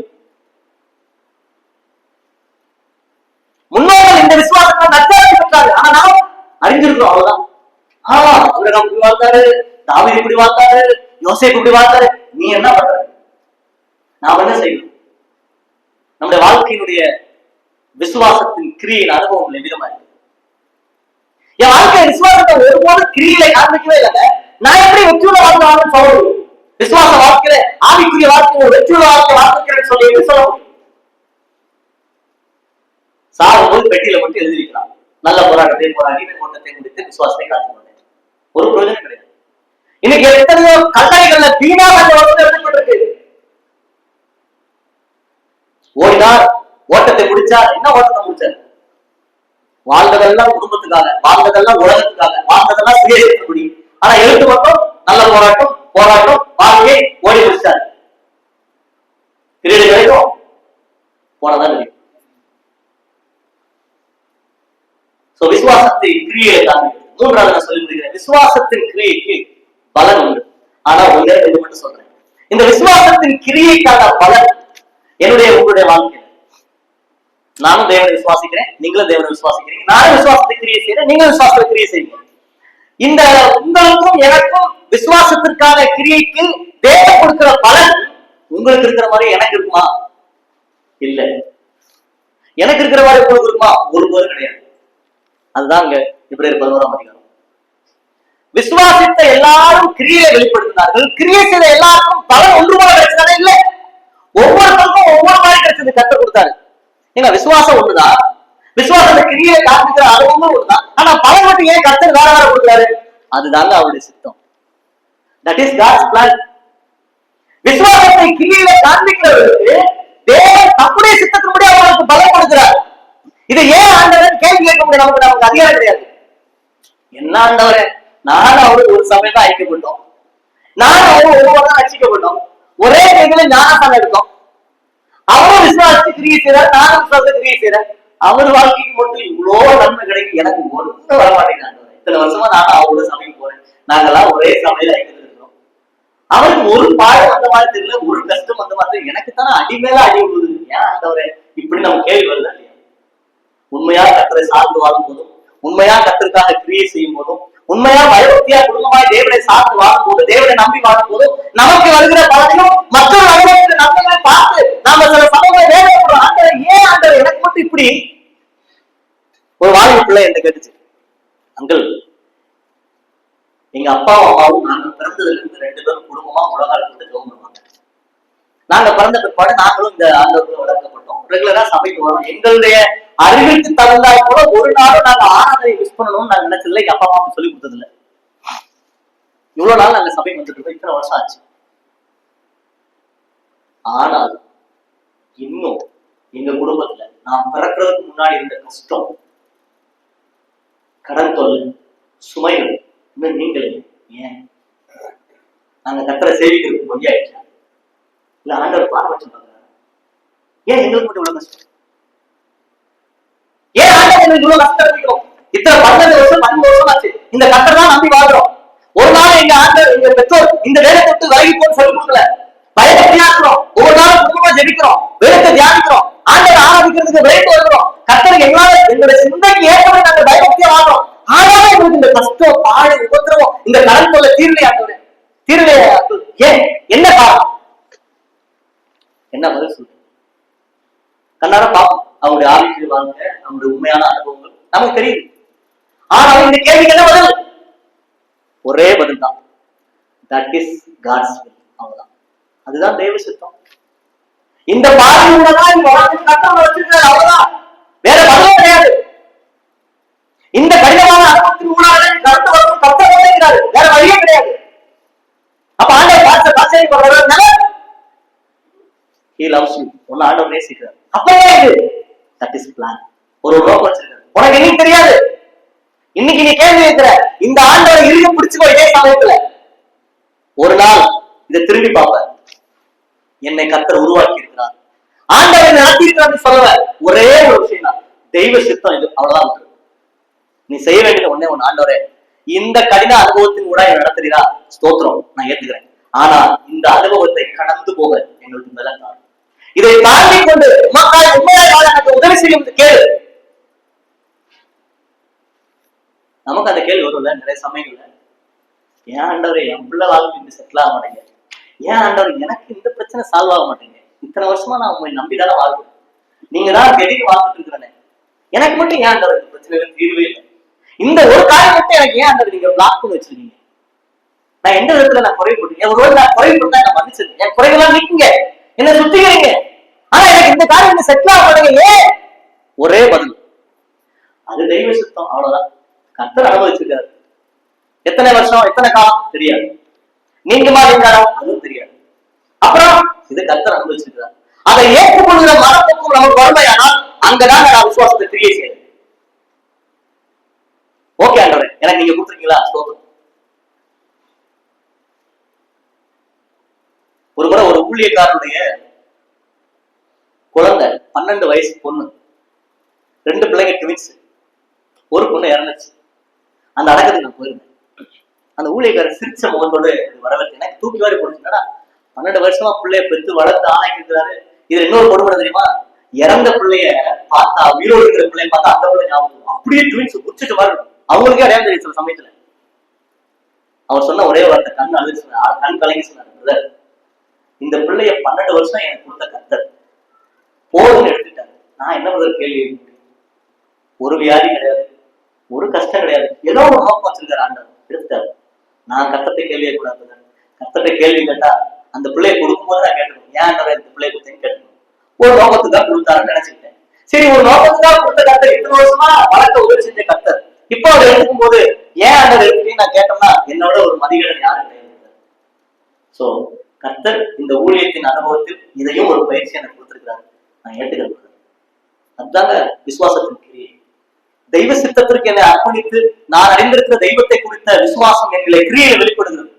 முன்னோர்கள் இந்த விசுவாசத்தால் நற்சாட்சி பெற்றார்கள். ஆனா நாம் அறிந்திருக்கிறோம். அவ்வளவுதான். அபிரகாம் இப்படி வாழ்ந்தாரு, தாவீது இப்படி வாழ்ந்தாரு, யோசேப்பு இப்படி வாழ்ந்தாரு. நீ என்ன பண்ற? நாம் என்ன செய்யணும்? நம்முடைய வாழ்க்கையினுடைய விசுவாசத்தின் கிரியின் அனுபவங்கள் எவ்விதமா இருக்கு? என் வாழ்க்கை விசுவாசத்தை ஒருபோது கிரியில காண்பிக்கவே இல்லைங்க. நான் எப்படி வெற்றியுள்ள வாழ்க்கை சொல்ல? விசுவாச வாழ்க்கையில, ஆவிக்குரிய வாழ்க்கையில வெற்றியுள்ள வாழ்க்கை வாழ்க்கைன்னு சொல்லி எப்படி சொல்ல முடியும்? சாகும்போது பெட்டியில மட்டும் எழுதிருக்கலாம், நல்ல போராட்டத்தை போராடி ஓட்டத்தை முடித்து விசுவாசத்தை காத்துக் கொண்டேன். ஒரு பிரயோஜனம் கிடையாது. இன்னைக்கு எத்தனையோ கல்லறைகள்ல வீணாக எழுதப்பட்டிருக்கு. ஓடினார், ஓட்டத்தை முடிச்சார். என்ன ஓட்டத்தை முடிச்சார்? வாழ்ந்ததெல்லாம் குடும்பத்துக்காக, வாழ்ந்ததெல்லாம் உலகத்துக்காக, வாழ்ந்ததெல்லாம் சுயேட்சைப்படி. ஆனா எழுத்து மட்டும் நல்ல போராட்டம், போராட்டம், வாழ்க்கையை ஓடி முடிச்சார். கிரீடு கிடைக்கும், போனதான் தெரியும். விசுவாசத்தை கிரியை காண்பிக்கிறது. 3ஆவது நான் சொல்லி முடிக்கிறேன். விசுவாசத்தின் கிரியைக்கு பலன் உண்டு. ஆனா ஒன்னே இது மட்டும் சொல்றேன். இந்த விசுவாசத்தின் கிரியைக்கான பலன் என்னுடைய உங்களுடைய வாழ்க்கையில, நானும் தேவனை விசுவாசிக்கிறேன், நீங்களும் தேவனை விசுவாசிக்கிறீங்க. நானும் விசுவாசத்தை கிரியை செய்யறேன், நீங்களும் விசுவாசத்தை கிரியை செய்யுங்க. இந்த உங்களுக்கும் எனக்கும் விசுவாசத்திற்கான கிரியைக்கு தேவன் கொடுக்கிற பலன் உங்களுக்கு இருக்கிற மாதிரி எனக்கு இருக்குமா? இல்ல. எனக்கு இருக்கிற மாதிரி உங்களுக்கு இருக்குமா? ஒருபோதும் கிடையாது. அதுதான் இங்க எபிரேயர் 11ஆம் அதிகாரம். விசுவாசித்த எல்லாரும் கிரியை வெளிப்படுத்தினார்கள். கிரியை செய்த எல்லாருக்கும் பலன் ஒன்று போல கிடைச்சதானே? இல்ல, ஒவ்வொருத்தருக்கும் ஒவ்வொரு மாதிரி கிடைச்சது. கற்றுக் கொடுத்தாரு. ஏன்னா விசுவாசம் ஒண்ணுதான், விசுவாசத்தை கிரியை காண்பிக்கிற அனுபவமும் ஒண்ணுதான். ஆனா பலன் மட்டும் ஏன் கர்த்தர் வேற வேற கொடுத்தாரு? அதுதாங்க அவருடைய சித்தம். That is God's plan. விசுவாசத்தை கிரியில காண்பிக்கிறவர்களுக்கு தேவன் தம்முடைய சித்தத்தின்படி அவர்களுக்கு பலம் கொடுக்கிறார். இதை ஏன் ஆண்டவர் கேள்வி கேட்க முடியும்? நமக்கு அதிகாரம் கிடையாது. என்ன ஆண்டவரே, நானும் அவருக்கு ஒரு சமயம் தான் ஐக்கியப்பட்டோம், நானும் அவரும் ஒருவரும் தான் ரட்சிக்கப்பட்டோம், ஒரே கையில ஞானஸ்தானம் எடுத்தோம். அவரும் விசுவாசத்தை கிரியை செய்யறார், நானும் விசுவாசத்தை கிரியை செய்யறேன். அவர் வாழ்க்கைக்கு மட்டும் இவ்வளவு நன்மை கிடைக்கும், எனக்கு ஒன்றும் வரமாட்டேங்க. இத்தனை வருஷமா நானும் அவரோட சமைக்க போறேன், நாங்கெல்லாம் ஒரே சமையல ஐக்கியம் இருக்கிறோம். அவருக்கு ஒரு பாடம் அந்த மாதிரி தெரியல, ஒரு கஷ்டம் அந்த மாதிரி. எனக்கு தானே அடிமேல அடி விடுது. ஏன் ஆண்டவரே இப்படி நம்ம கேள்வி வருதா இல்லையா? உண்மையா கர்த்தரை சார்ந்து வாழும் போதும், உண்மையா கர்த்தருக்காக கிரியை செய்யும் போதும், உண்மையா பயபக்தியா குடும்பமாய் தேவனை சார்ந்து வாழும் போது, தேவனை நம்பி வாழும் போதும், நமக்கு வருகிற பலனையும் மற்றொரு அனுபவத்தை நன்மைகளை பார்த்து நாம சில சமயங்களை வேதனைப்படுறோம். ஆண்டவரை ஏன் ஆண்டவர் எனக்கு மட்டும் இப்படி? ஒரு வாழ்வு பிள்ளை என்ன கேட்டுச்சு, அங்கிள் எங்க அப்பாவும் அம்மாவும் நாங்க பிறந்ததுல இருந்து 2 பேரும் குடும்பமா முழங்கால் போட்டு ஜெபம் பண்ணுவாங்க. நாங்க பிறந்த பிற்பாடு நாங்களும் இந்த ஆண்டவர்கள் வளர்க்கப்பட்டோம். ரெகுலரா சபைக்கு வரோம். எங்களுடைய அறிவிற்கு தகுந்தால் கூட ஒரு நாளும் நாங்க ஆராதனை மிஸ் பண்ணணும்னு நாங்க நினைச்சதில்லை. எங்க அப்பா அம்மா சொல்லி கொடுத்தது இல்லை. இவ்வளவு நாள் நாங்க சபைக்கு வந்துட்டு இருக்கோம். இத்தனை வருஷம் ஆச்சு. ஆனால் இன்னும் எங்க குடும்பத்துல நான் பிறக்கிறதுக்கு முன்னாடி இருந்த கஷ்டம், கடன் தொல்லை, சுமைகள் இன்னும் நீங்களே. ஏன் நாங்க கத்தரை சேவிக்கிறதுக்கு வழியாயிடுச்சா? இல்ல ஆண்டவர் பாரபட்சம் பார்க்கிறாரு? ஏன் எங்களுக்கு மட்டும் இவ்வளவு கஷ்டம்? ஏன் ஆண்டவர் எங்களுக்கு இவ்வளவு கஷ்டம்? இத்தனை 15 வருஷம் 15 வருஷம் ஆச்சு இந்த கத்தரை தான் நம்பி வாழ்றோம். ஒரு நாள் எங்க ஆண்டவர் எங்க பெற்றோர் இந்த வேலை தொட்டு விலகி போன்னு சொல்லி கொடுக்கல. பயபக்தியா இருக்கிறோம். ஒவ்வொரு நாளும் குடும்பமா ஜெபிக்கிறோம், வேதத்தை தியானிக்கிறோம், ஆண்டவர் ஆராதிக்கிறதுக்கு வேலைக்கு வருகிறோம். கத்தருக்கு எங்களால எங்களுடைய சிந்தைக்கு ஏற்றபடி நாங்கள் பயபக்தியா வாழ்றோம். ஆனாலும் எங்களுக்கு இந்த கஷ்டம், பாடு, உபத்திரவம், இந்த கடன் தொல்லை தீர்வையாக்குது. தீர்வையாக்கு ஏன்? என்ன காரணம்? என்ன பதில் சொல்றேன்? கண்ணார பாப்போம் அவங்களுடைய ஆவிக்குரிய வாழ்க்கை, அவங்களுடைய உண்மையான அனுபவங்கள் நமக்கு தெரியுது. ஆனால் இந்த கேள்விக்கு என்ன பதில்? ஒரே பதில் தான், தட் இஸ் காட்ஸ் வில். அவ்வளவுதான். அதுதான் தெய்வ சித்தம். இந்த பாதையில்தான் கட்டம் வச்சிருக்காரு. அவ்வளவுதான், வேற பதிலே கிடையாது. இந்த கடினமான அனுபவத்தின் ஊடாக கருத்து வரும் கத்தம் வரைக்கிறாரு, வேற வழியே கிடையாது. அப்ப ஆண்டவர் பாசை பண்றதுனால he loves you. உன்னை ஆண்டவர் நேசிக்கிறார். அப்பவே இது that is plan. ஒரு நோக்கம் வச்சிருக்காரு. உனக்கு இன்னைக்கு தெரியாது. இன்னைக்கு நீ கேள்வி கேட்கிற, இந்த ஆண்டவரை இறுக பிடிச்சுக்கோ. இதே சமயத்துல ஒரு நாள் இதை திரும்பி பார்ப்ப, என்னை கத்தர் உருவாக்கி இருக்கிறார், ஆண்டவரை நடத்தி இருக்கிறான்னு சொல்லுவ. ஒரே ஒரு விஷயம் தான், தெய்வ சித்தம் இது. அவ்வளவுதான். நீ செய்ய வேண்டியது ஒன்னே ஒண்ணு, ஆண்டவரே இந்த கடின அனுபவத்தின் கூட நடத்துறீரா, ஸ்தோத்திரம், நான் ஏத்துக்கிறேன். ஆனா இந்த அனுபவத்தை கடந்து போக எங்களுக்கு பலன் தான். இதை தாண்டி கொண்டு மக்கள் உண்மையாக எனக்கு உதவி செய்யும் கேள்வி. நமக்கு அந்த கேள்வி வரும்ல நிறைய சமயங்கள்ல, ஏன் ஆண்டவரே என் பிள்ளை வாழ்க்கை இந்த செட்டில் ஆக மாட்டேங்க, ஏன் ஆண்டவர் எனக்கு இந்த பிரச்சனை சால்வ் ஆக மாட்டேங்க, இத்தனை வருஷமா நான் உங்களை நம்பிதான வாழ்க்கை, நீங்க தான் வெளியே வாழ்ந்துட்டு இருக்கிறேன், எனக்கு மட்டும் ஏன் ஆண்டவர் இந்த பிரச்சனை தீர்வே இல்லை, இந்த ஒரு காரியம் மட்டும் எனக்கு ஏன் ஆண்டவர் நீங்க பிளாக் பண்ணி வச்சிருக்கீங்க, நான் எந்த விதத்துல நான் குறைவுபட்டேன், ஒரு நான் குறைவுபட்டா நான் மன்னிச்சிருக்கேன், என் குறைகள்லாம் நீக்குங்க, என்ன சுத்திக்கிறீங்க, ஆனா எனக்கு இந்த காரியம் செட்டில் ஆக மாட்டேங்க. ஏன்? ஒரே பதில், அது தெய்வ சுத்தம். அவ்வளவுதான். கர்த்தர் அனுபவிச்சிருக்காரு. எத்தனை வருஷம் எத்தனை காலம் தெரியாது, நீங்க மாறினாரோ அதுவும் தெரியாது. அப்புறம் இது கர்த்தர் அனுபவிச்சிருக்கிறார். அதை ஏற்றுக்கொள்கிற மனப்போக்கும் நமக்கு வறுமையானால் அங்கதான் நான் விசுவாசத்தை கிரியை செய்யறேன். ஓகே ஆண்டவரே, எனக்கு நீங்க கொடுத்துருக்கீங்களா, ஸ்தோத்திரம். ஒரு முறை ஒரு ஊழியக்காரனுடைய குழந்தை 12 வயசு பொண்ணு, 2 பிள்ளைங்க ட்வின்ஸ், ஒரு பொண்ணு இறந்துச்சு. அந்த அடக்கத்துக்கு நான் போயிருந்தேன். அந்த ஊழியக்காரர் சிரிச்ச முகத்தோடு வரவேற்று எனக்கு தூக்கி வாரி போடுச்சுன்னா, 12 வருஷமா பிள்ளைய பெற்று வளர்த்து ஆணைக்கு இருக்கிறாரு. இது இன்னொரு கொடுமை தெரியுமா, இறந்த பிள்ளைய பார்த்தா உயிரோடு இருக்கிற பிள்ளைய பார்த்தா அந்த பிள்ளை ஞாபகம் அப்படியே ட்வின்ஸ் குடிச்சிட்டு மாதிரி இருக்கும். அவங்களுக்கே அடையாளம் தெரியும் சில சமயத்துல. அவர் சொன்ன ஒரே வார்த்தை, கண் அழுது சொன்னார், கண் கலங்கி சொன்னார், இந்த பிள்ளைய 12 வருஷம் எனக்கு கொடுத்த கர்த்தர் போதுன்னு எடுத்துட்டாரு. நான் என்ன பண்றது கேள்வி, ஒரு வியாதி கிடையாது, ஒரு கஷ்டம் கிடையாது, ஏதோ ஒரு நோக்கம் வச்சிருக்காரு ஆண்டவர், எடுத்துட்டாரு. நான் கர்த்தத்தை கேள்வியே கூடாது. கர்த்தத்தை கேள்வி கேட்டா அந்த பிள்ளையை கொடுக்கும் போது நான் கேட்டுக்கணும், ஏன் ஆண்டவர் இந்த பிள்ளையை கொடுத்தேன்னு கேட்டுக்கணும். ஒரு நோக்கத்துக்காக கொடுத்தாருன்னு நினைச்சுக்கிட்டேன். சரி, ஒரு நோக்கத்துக்காக கொடுத்த கர்த்தர் 2 வருஷமா வளர்க்க உதவி செஞ்ச கர்த்தர் இப்போ அதை எடுக்கும் போது ஏன் ஆண்டவர் எடுத்துன்னு நான் கேட்டோம்னா என்னோட ஒரு மதிகடன் யாரும் கிடையாது. சோ கர்த்தர் இந்த ஊழியத்தின் அனுபவத்தில் இதையும் ஒரு பயிற்சி எனக்கு கொடுத்திருக்கிறாரு, நான் ஏற்றுக்கிறேன். அதுதாங்க விசுவாசத்தின் கிரியை. தெய்வ சித்தத்திற்கு என்னை அர்ப்பணித்து நான் அறிந்திருக்கிற தெய்வத்தை குறித்த விசுவாசம் எங்களை கிரியை வெளிப்படுகிறது.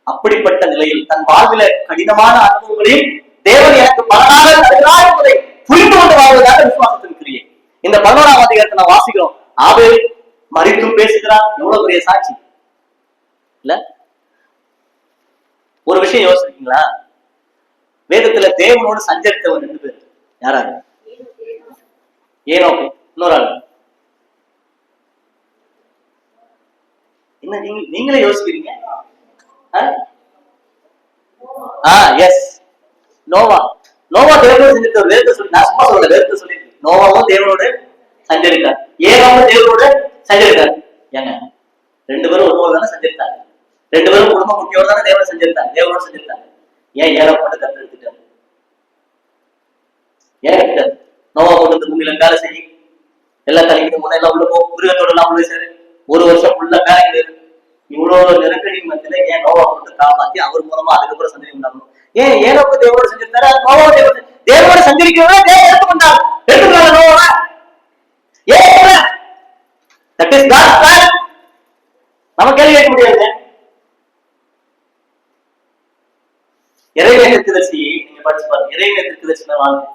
அப்படிப்பட்ட நிலையில் தன் வாழ்வில கடினமான அனுபவங்களையும் தேவன் எனக்கு பலனாக தருகிறார் என்பதை புரிந்து கொண்டு வாழ்வதாக விசுவாசத்தின் கிரியை. இந்த 11ஆம் அதிகாரத்தை நான் வாசிக்கிறோம். ஆபேல் மரித்தும் பேசுகிறான், எவ்வளவு பெரிய சாட்சி இல்ல? ஒரு விஷயம் யோசிச்சிருக்கீங்களா, வேதத்துல தேவனோடு சஞ்சரித்தவன் 2 பேர் யாராரு? ஏனோக்கு, இன்னொரு ஆள் என்ன? நீங்களே யோசிக்கிறீங்க. எஸ், நோவா. நோவா தேவனோடு சஞ்சரித்தவர். வேதத்தை சொல்லி நான் சும்மா சொல்ல, வேதத்தை சொல்லி நோவாவும் தேவனோடு சஞ்சரித்தார், ஏனோவும் தேவனோடு சஞ்சரித்தார். ஏங்க ரெண்டு பேரும் ஒருவர் தானே செஞ்சிருந்தாங்க. ரெண்டு பேரும் குடும்ப குட்டியோட தானே தேவன் செஞ்சிருந்தாங்க, தேவனோட செஞ்சிருந்தாங்க. ஏன் ஏழப்பட்டு கத்து எடுத்துட்டாரு? ஏன் எடுத்துட்டாரு? நோவா கொண்டு பூமியில வேலை செய்யும், எல்லாம் கழிக்கிட்டு முன்ன எல்லாம் உள்ள போ, மிருகத்தோட எல்லாம் உள்ள சேரு, ஒரு வருஷம் ஃபுல்லா வேலைக்கு இவ்வளவு நெருக்கடி மத்தியில ஏன் நோவா கொண்டு காப்பாத்தி அவர் மூலமா அதுக்கப்புறம் சந்ததி உண்டாகணும்? ஏன் ஏனோக்கு தேவோட செஞ்சிருந்தாரு, நோவா தேவோட சந்திரிக்கிறவங்க தேவ எடுத்துக்கொண்டார், எடுத்துக்கிறாங்க நோவா. ஏன் தட் இஸ் காட்ஸ் பிளான். நம்ம கேள்வி கேட்க முடியாது. இறைவன் தீர்க்கதரிசி நீங்க படிச்சு பாருங்க. இறைவன் தீர்க்கதரிசி வாழ்க்கை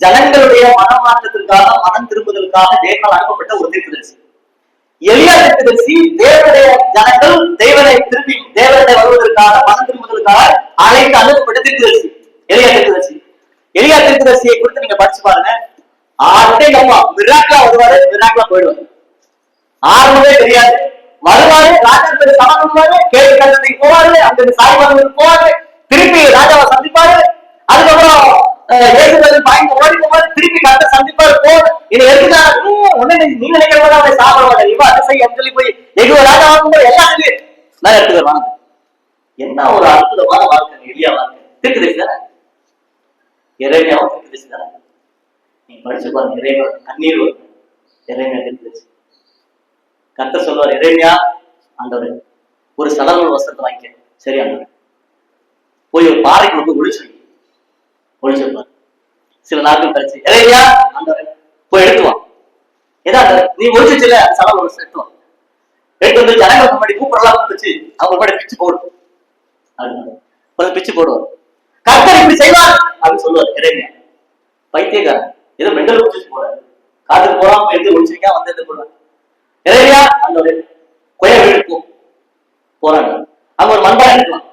ஜனங்களுடைய மனமாற்றத்திற்காக, மனம் திரும்புதலுக்காக தேவனால் அனுப்பப்பட்ட ஒரு தீர்க்கதரிசி. எலியா தீர்க்கதரிசி தேவனுடைய ஜனங்கள் தேவனை திரும்பி தேவனை வருவதற்காக, மனம் திரும்புதலுக்காக அழைத்து அனுப்பப்பட்ட தீர்க்கதரிசி எலியா தீர்க்கதரிசி. எலியா தீர்க்கதரிசியை குறித்து நீங்க படிச்சு பாருங்க. மிராக்களா வருவாரு, மிராக்களா போயிடுவாரு. ஆரம்பமே தெரியாது, வருவாரு, ராஜா பேரு சமம் பண்ணுவாரு, கேள்வி கட்டத்துக்கு போவாரு, அங்க சாய்பாடுகளுக்கு போவாரு, திருப்பி ராஜாவை சந்திப்பாரு. அதுக்கப்புறம் பயந்து ஓடி போவாரு, திருப்பி கட்ட சந்திப்பாரு. இதை எடுத்துட்டாரு. நீ நினைக்கிற போது அவனை சாப்பிட மாட்டேன், இவ அதை செய்ய சொல்லி போய் எகுவ ராஜா வாங்கும்போது எல்லாத்துலயும் நான் எடுத்துக்கிறேன். என்ன ஒரு அற்புதமான வாழ்க்கை எளியா வாழ்க்கை. திருக்குதரிசி தானே, இறைமையாவும் திருக்குதரிசி தானே. நீங்க படிச்சு பாருங்க. இறைவன் கண்ணீர் வரும், இறைமையா திருக்குதரிசி. கத்த சொல்லுவார், இறைமையா ஆண்டவரே ஒரு சடல் வஸ்திரத்தை வாங்கிக்க. சரி ஆண்டவரே, போய் ஒரு பாறைக்கு வந்து ஒழிச்சிருப்பார். சில நாட்கள் கழிச்சு, இறைமையா ஆண்டவரே போய் எடுத்துவான். ஏதாவது நீ ஒழிச்சுல சடல் வஸ்திரம் எடுத்துவான். எடுத்து வந்து ஜனங்களுக்கு முன்னாடி கூப்பிடலாம் கூப்பிச்சு அவங்க முன்னாடி பிச்சு போடும், கொஞ்சம் பிச்சு போடுவார். கர்த்தர் இப்படி செய்வார் அப்படின்னு சொல்லுவார் இறைமையா. பைத்தியக்காரன், ஏதோ மெண்டல் பிடிச்சு போறாரு. காட்டுக்கு போறாம எடுத்து ஒழிச்சிருக்கா வந்து எடுத்து போடுறாங்க. இறைமையா அந்த கொய்யா வீடு போறாங்க. அங்க ஒரு மண்பானை எடுக்கலாம்,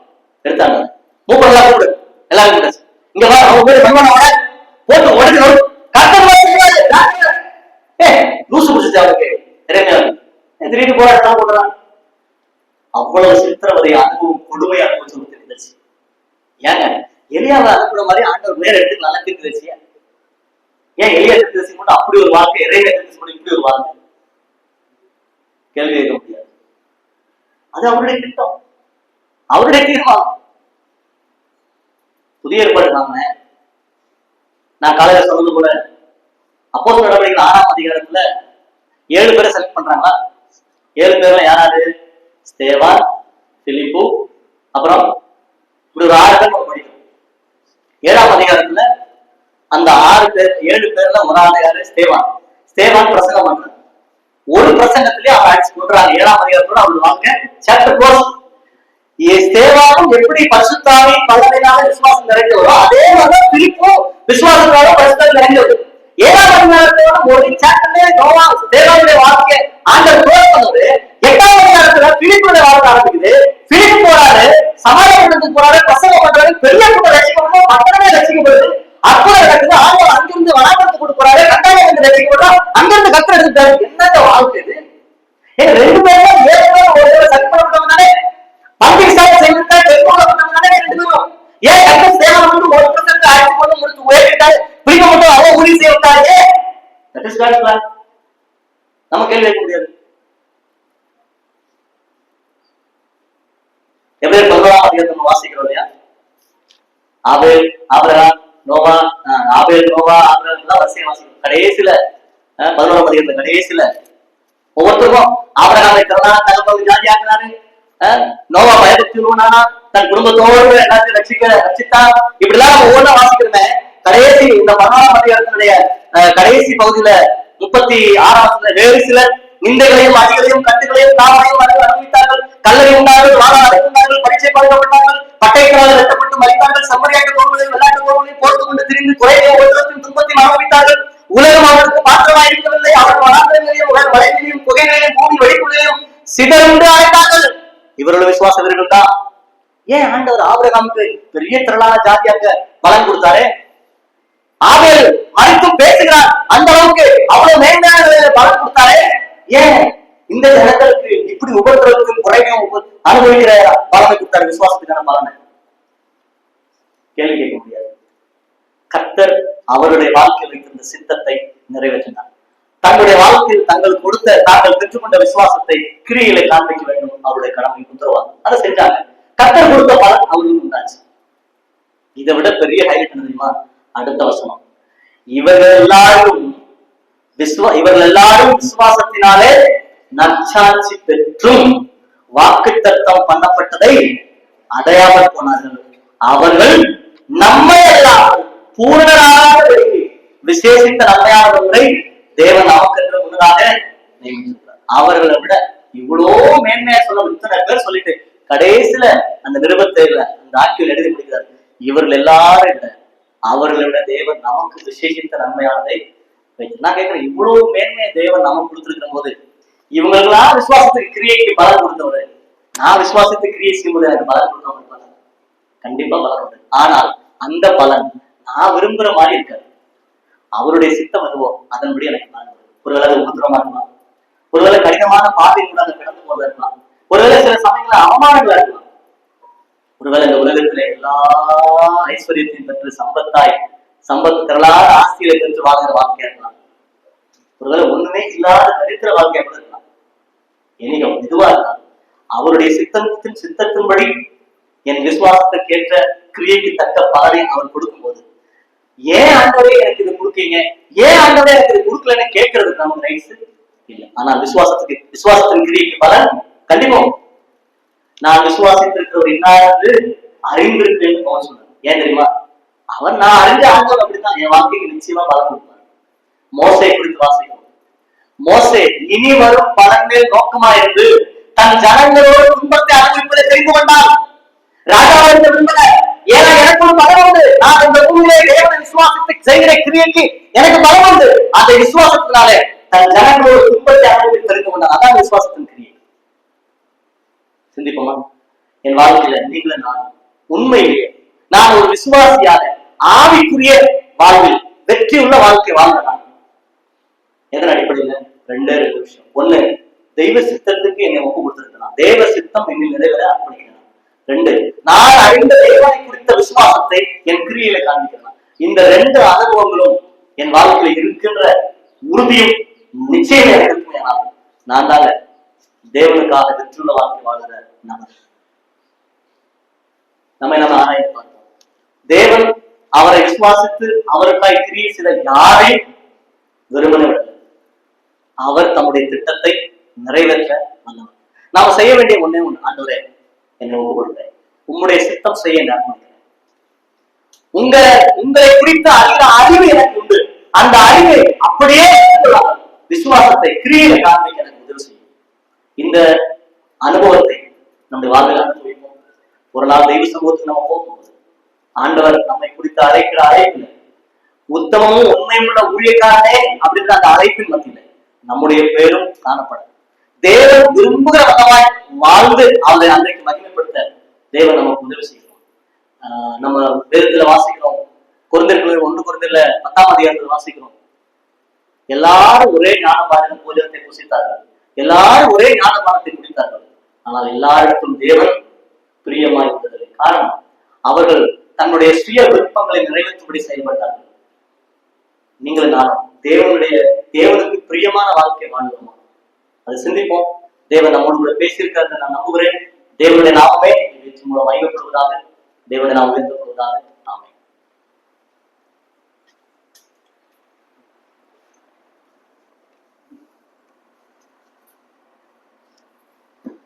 எடுத்தாங்க. மூப்பெல்லாம் கூப்பிடு, எல்லாரும் கூட இங்க வா, அவங்க வீடு மண்பானை போட்டு உடனே லூசு பிடிச்சிச்சு அவருக்கு. இறைமையா திடீர்னு போராட்டம் போடுறாங்க. அவ்வளவு சித்திரவதை அனுபவம், கொடுமை அனுபவம் தெரிஞ்சிருச்சு. ஏங்க எலியாவை அனுப்புற மாதிரி ஆண்டவர் வேற எடுத்து நல்லா தெரிஞ்சிருச்சியா? ஏன் எலியா தெரிஞ்சு மட்டும் அப்படி ஒரு வாழ்க்கை, இறைமையா தெரிஞ்சு மட்டும் இப்படி ஒரு வாழ்க்கை? கேள்வி கேட்க முடியாது. அது அவருடைய திட்டம், அவருடைய தீர்மானம். புதிய ஏற்பாடு நான் காலையில சொன்னது போல அப்போஸ்தலர் நடவடிக்கைகள் 6ஆம் அதிகாரத்துல 7 பேரை செலக்ட் பண்றாங்களா? 7 பேர்ல யாராரு? ஸ்தேவான், பிலிப்பு, அப்புறம் இப்படி ஒரு 6 பேர் படிக்கும். 7ஆம் அதிகாரத்துல அந்த 7 பேர்ல ஒரு ஆள் யாரு? ஸ்தேவான். ஸ்தேவான் பிரசங்கம் பண்றாரு. ஒரு பிரசங்கத்திலே அவர் அடிச்சு கொள்றாங்க. 7ஆம் அதிகாரத்தோட அவர் வாங்க சாப்டர் க்ளோஸ். ஸ்தேவானும் எப்படி பரிசுத்தாவி பலனால விசுவாசம் நிறைந்தவரோ அதே மாதிரி பிலிப்பும் விசுவாசத்தால பரிசுத்தாவி நிறைந்தவர். 7ஆம் அதிகாரத்தோட ஒரு சாப்டர்ல நோவா ஸ்தேவானுடைய வாழ்க்கையை ஆண்டவர் க்ளோஸ் பண்ணுது. 8ஆம் அதிகாரத்துல பிலிப்புடைய வாழ்க்கை ஆரம்பிக்குது. பிலிப்பு போறாரு, சமாதானத்துக்கு போறாரு, பிரசங்கம் பண்றாரு, பெரிய கூட்டம் ரசிக்கப்படுது, மக்களே ரசிக்கப்படுது. அற்புதம் நடக்குது. ஆண்டவர் அங்கிருந்து வனாந்தரத்துக்கு கூட்டு போறாரு, கட்டாயம் ரசிக்கப்படுறோம், அங்கிருந்து கத்தர் எடுத்தாரு. என்னங்க வாழ்க்கை இது? 2 பேரும் 7 பேர் ஒரு சக்திப்பட்டவங்க தானே, பந்திக்கு சாப்பிட்டு செய்யறதா பெருமாள் தானே 2 பேரும். ஏன் கத்தர் சேவை வந்து 1% ஆயிரத்தி போட்டு முடிச்சு உயர்த்திட்டாரு, பிடிக்க மட்டும் அவ உறுதி செய்ய விட்டாரு. நம்ம கேள்வி கேட்க முடியாது. எப்படி 11ஆம் அதிகாரத்தை வாசிக்கிறோம் இல்லையா? ஆபேல், ஆபிரகாம், நோவா, ஆபேல், நோவா, ஆபிரகாம் எல்லாம் வரிசையா வாசிக்கிறோம். கடைசியில 11ஆம் அதிகாரத்துல கடைசியில ஒவ்வொருத்தருக்கும் ஆபிரகாமை தகப்பன் ஜாதியாக்குனாரு, நோவா பயபக்தி உள்ளவனானா, தன் குடும்பத்தோடு எல்லாத்தையும் ரட்சித்தான். இப்படி எல்லாம் நம்ம ஒவ்வொன்றா வாசிக்கிறோமே. கடைசி இந்த 11ஆம் அதிகாரத்தினுடைய கடைசி பகுதியில 36ஆம் வேறு சிலர் நிந்தைகளையும் அடிகளையும் கட்டுகளையும் காவலையும் அனுபவித்தார்கள். கல்லறை உண்டார்கள், வாழாரை உண்டார்கள், பரீட்சை பார்க்கப்பட்டார்கள், பட்டைகளால் வெட்டப்பட்டு மறித்தார்கள், செம்மறியாட்டு தோல்களையும் விளையாட்டு தோல்களையும் போர்த்து கொண்டு திரிந்து குறைய ஒருத்தரத்தின் துன்பத்தையும் அனுபவித்தார்கள். உலகம் அவருக்கு பாத்திரமாக இருக்கவில்லை. அவர் வனாந்தரங்களையும் வளைகளையும் புகைகளையும் பூமி வெடிப்புகளையும் சிதறுண்டு அழைத்தார்கள். இவருடைய விசுவாச வீரர்கள் தான். ஏன் ஆண்டவர் ஆபிரகாமுக்கு பெரிய திரளான ஜாதியாக பலன் கொடுத்தாரு? ஆபேல் மறித்தும் பேசுகிறார், அந்த அளவுக்கு அவ்வளவு மேன்மையான பலன் கொடுத்தாரு. ஏன் இந்த ஜனங்களுக்கு இப்படி ஒவ்வொருத்தருக்கும் குறைவையும் அனுபவிக்கிற பலனை கொடுத்தாரு? விசுவாசத்துக்கான பலனை கேள்வி கேட்க முடியாது. கர்த்தர் அவருடைய வாழ்க்கையில் வைத்திருந்த சித்தத்தை நிறைவேற்றினார். தங்களுடைய வாழ்க்கையில் தாங்கள் பெற்றுக்கொண்ட விசுவாசத்தை கிரியையில காண்பிக்க வேண்டும். அவருடைய கடமை உத்தரவாதம் அதை செஞ்சாங்க. கர்த்தர் கொடுத்த பலன் அவர்களுக்கு உண்டாச்சு. இதை விட பெரிய ஹைலைட் தெரியுமா? அடுத்த வசனம், இவர்கள் எல்லாரும் விசுவாசத்தினாலே நற்சாட்சி பெற்றும் வாக்குத்தத்தம் பண்ணப்பட்டதை அடையாமல் போனார்கள். அவர்கள் நம்மை எல்லாம் பூரணராக விசேஷித்த நன்மையானவர்களை தேவன் நமக்கு முன்னதாக நியமித்திருக்கிறார். அவர்களை விட இவ்வளோ மேன்மையா சொல்ல இத்தனை பேர் சொல்லிட்டு கடைசியில அந்த நிருபத்தேர்ல அந்த ஆக்கியில் எழுதி முடிக்கிறார். இவர்கள் எல்லாரும் விட அவர்களை விட தேவன் நமக்கு விசேஷித்த நன்மையானதை வைத்து. நான் கேட்கிறேன், இவ்வளவு மேன்மையை தேவன் நமக்கு கொடுத்திருக்கிற போது இவங்களெல்லாம் விசுவாசத்துக்கு கிரியைக்கு பலன் கொடுத்தவரு, நான் விசுவாசத்துக்கு கிரியை செய்யும்போது எனக்கு பலன் கொடுத்தவங்க கண்டிப்பா பலன் உண்டு. ஆனால் அந்த பலன் நான் விரும்புற மாதிரி இருக்காது. அவருடைய சித்தம் எதுவோ அதன்படி எனக்கு பலன். ஒருவேளை உபத்திரமா இருக்கலாம், ஒருவேளை கடினமான பாதை கூட அதை கடந்து போறதா இருக்கலாம், ஒருவேளை சில சமயங்கள அவமானங்களா இருக்கலாம், ஒருவேளை இந்த உலகத்துல எல்லா ஐஸ்வர்யத்தையும் பெற்று சம்பத்து திரளாத ஆஸ்தியை பெற்று வாழ்கிற வாழ்க்கையா இருக்கலாம், ஒருவேளை ஒண்ணுமே இல்லாத தரித்திர வாழ்க்கையா கூட இருக்கலாம். இனியும் இதுவா இருக்கலாம், அவருடைய சித்தத்தின்படி என் விசுவாசத்தை கேட்ட கிரியைக்கு தக்க பலனை அவர் கொடுக்கும் போது, ஏன் ஆண்டவரே எனக்கு இது கொடுக்கீங்க, ஏன் ஆண்டவரே எனக்கு இது கொடுக்கலன்னு கேட்கறதுக்கு நமக்கு ரைட்ஸ் இல்லை. ஆனால் விசுவாசத்தின் கிரியைக்கு பலன் கண்டிப்பா. நான் விசுவாசித்திருக்கிறவர் இன்னாவது அறிந்திருக்கிறேன்னு அவன் சொன்னார். ஏன் தெரியுமா? அவன் நான் அறிஞ்ச ஆண்டவர் அப்படித்தான் என் வாழ்க்கைக்கு நிச்சயமா பலன் கொடுப்பார். மோசை குறித்து வாசிக்கும். மோசே இனி வரும் பலன் மேல் நோக்கமா இருந்து தன் ஜனங்களோடு துன்பத்தை அனுபவிப்பதை தெரிந்து கொண்டான். ராஜாவிற்கு விரும்பல, ஏன்னா எனக்கு ஒரு பலம் உண்டு, நான் இந்த பூமியிலே தேவனை விசுவாசத்தை செய்கிற கிரியைக்கு எனக்கு பலம் உண்டு. அந்த விசுவாசத்தினாலே தன் ஜனங்களோடு துன்பத்தை அனுபவித்து தெரிந்து கொண்டான். அதான் விசுவாசத்தின் கிரியை. சிந்திப்போமா? என் வாழ்க்கையில நீங்களும் நான் உண்மையிலேயே நான் ஒரு விசுவாசியாக ஆவிக்குரிய வாழ்வில் வெற்றியுள்ள வாழ்க்கை வாழ்ந்தான். எதன் அடிப்படையில? ரெண்டு விஷயம். ஒண்ணு, தெய்வ சித்தத்துக்கு என்னை ஒப்பு கொடுத்திருக்கலாம், தேவ சித்தம் என்னில் நிறைவேற அர்ப்பணிக்கலாம். ரெண்டு, நான் அறிந்த தேவனை குறித்த விசுவாசத்தை என் கிரியையில காண்பிக்கலாம். இந்த ரெண்டு அனுபவங்களும் என் வாழ்க்கையில இருக்கின்ற உறுதியும் நிச்சயமே இருக்குமே. நான் தாங்க தேவனுக்காக வெற்றியுள்ள வாழ்க்கை வாழ்கிற நபர். நம்ம ஆராய்ந்து பார்த்தோம். தேவன் அவரை விசுவாசித்து அவருக்காய் கிரியை செய்த யாரையும் விரும்பின விடல. அவர் தம்முடைய திட்டத்தை நிறைவேற்ற வந்தவர். நாம செய்ய வேண்டிய ஒண்ணே ஒண்ணு, ஆண்டவரே என்னை ஒப்பு கொடுக்கிறேன், உம்முடைய சித்தம் செய்ய நான் உங்களை குறித்த அறிவு எனக்கு உண்டு. அந்த அறிவை அப்படியே விசுவாசத்தை கிரியையில காண்பிக்க எனக்கு உதவி செய்யும். இந்த அனுபவத்தை நம்முடைய வாழ்வில் அனுபவிப்போம். ஒரு நாள் தெய்வ சமூகத்துக்கு நம்ம போகும்போது ஆண்டவர் நம்மை குறித்து அழைக்கிற அழைப்பில் உத்தமமும் உண்மையுள்ள ஊழியக்காரனே அப்படின்ற அந்த அழைப்பின் மத்தியில நம்முடைய பேரும் காணப்படும். தேவன் விரும்புகிற வண்ணமாய் வாழ்ந்து அவரை அன்றைக்கு மகிமைப்படுத்த தேவன் நமக்கு உதவி செய்யணும். நம்ம வேதத்துல வாசிக்கிறோம், குழந்தைகள் 1 குழந்தைல 10ஆம் அதிகாரத்தில் வாசிக்கிறோம். எல்லாரும் ஒரே ஞானபான போஜனத்தை புசித்தார்கள், எல்லாரும் ஒரே ஞானபானத்தை குடித்தார்கள். ஆனால் எல்லாரிடத்தும் தேவன் பிரியமாய் இருந்ததில்லை. காரணம், அவர்கள் தன்னுடைய சுய விருப்பங்களை நிறைவேற்றும்படி செயல்பட்டார்கள். நீங்களும் நானும் தேவனுக்கு பிரியமான வாழ்க்கை வாழ்வோமா? அதை சிந்திப்போம். தேவன் நம்மோடு கூட பேசியிருக்காரு நான் நம்புகிறேன். தேவனுடைய நாமமே மூலம் மகிமைப்படுவதாக, தேவனுடைய நாமம் உயர்த்தப்படுவதாக.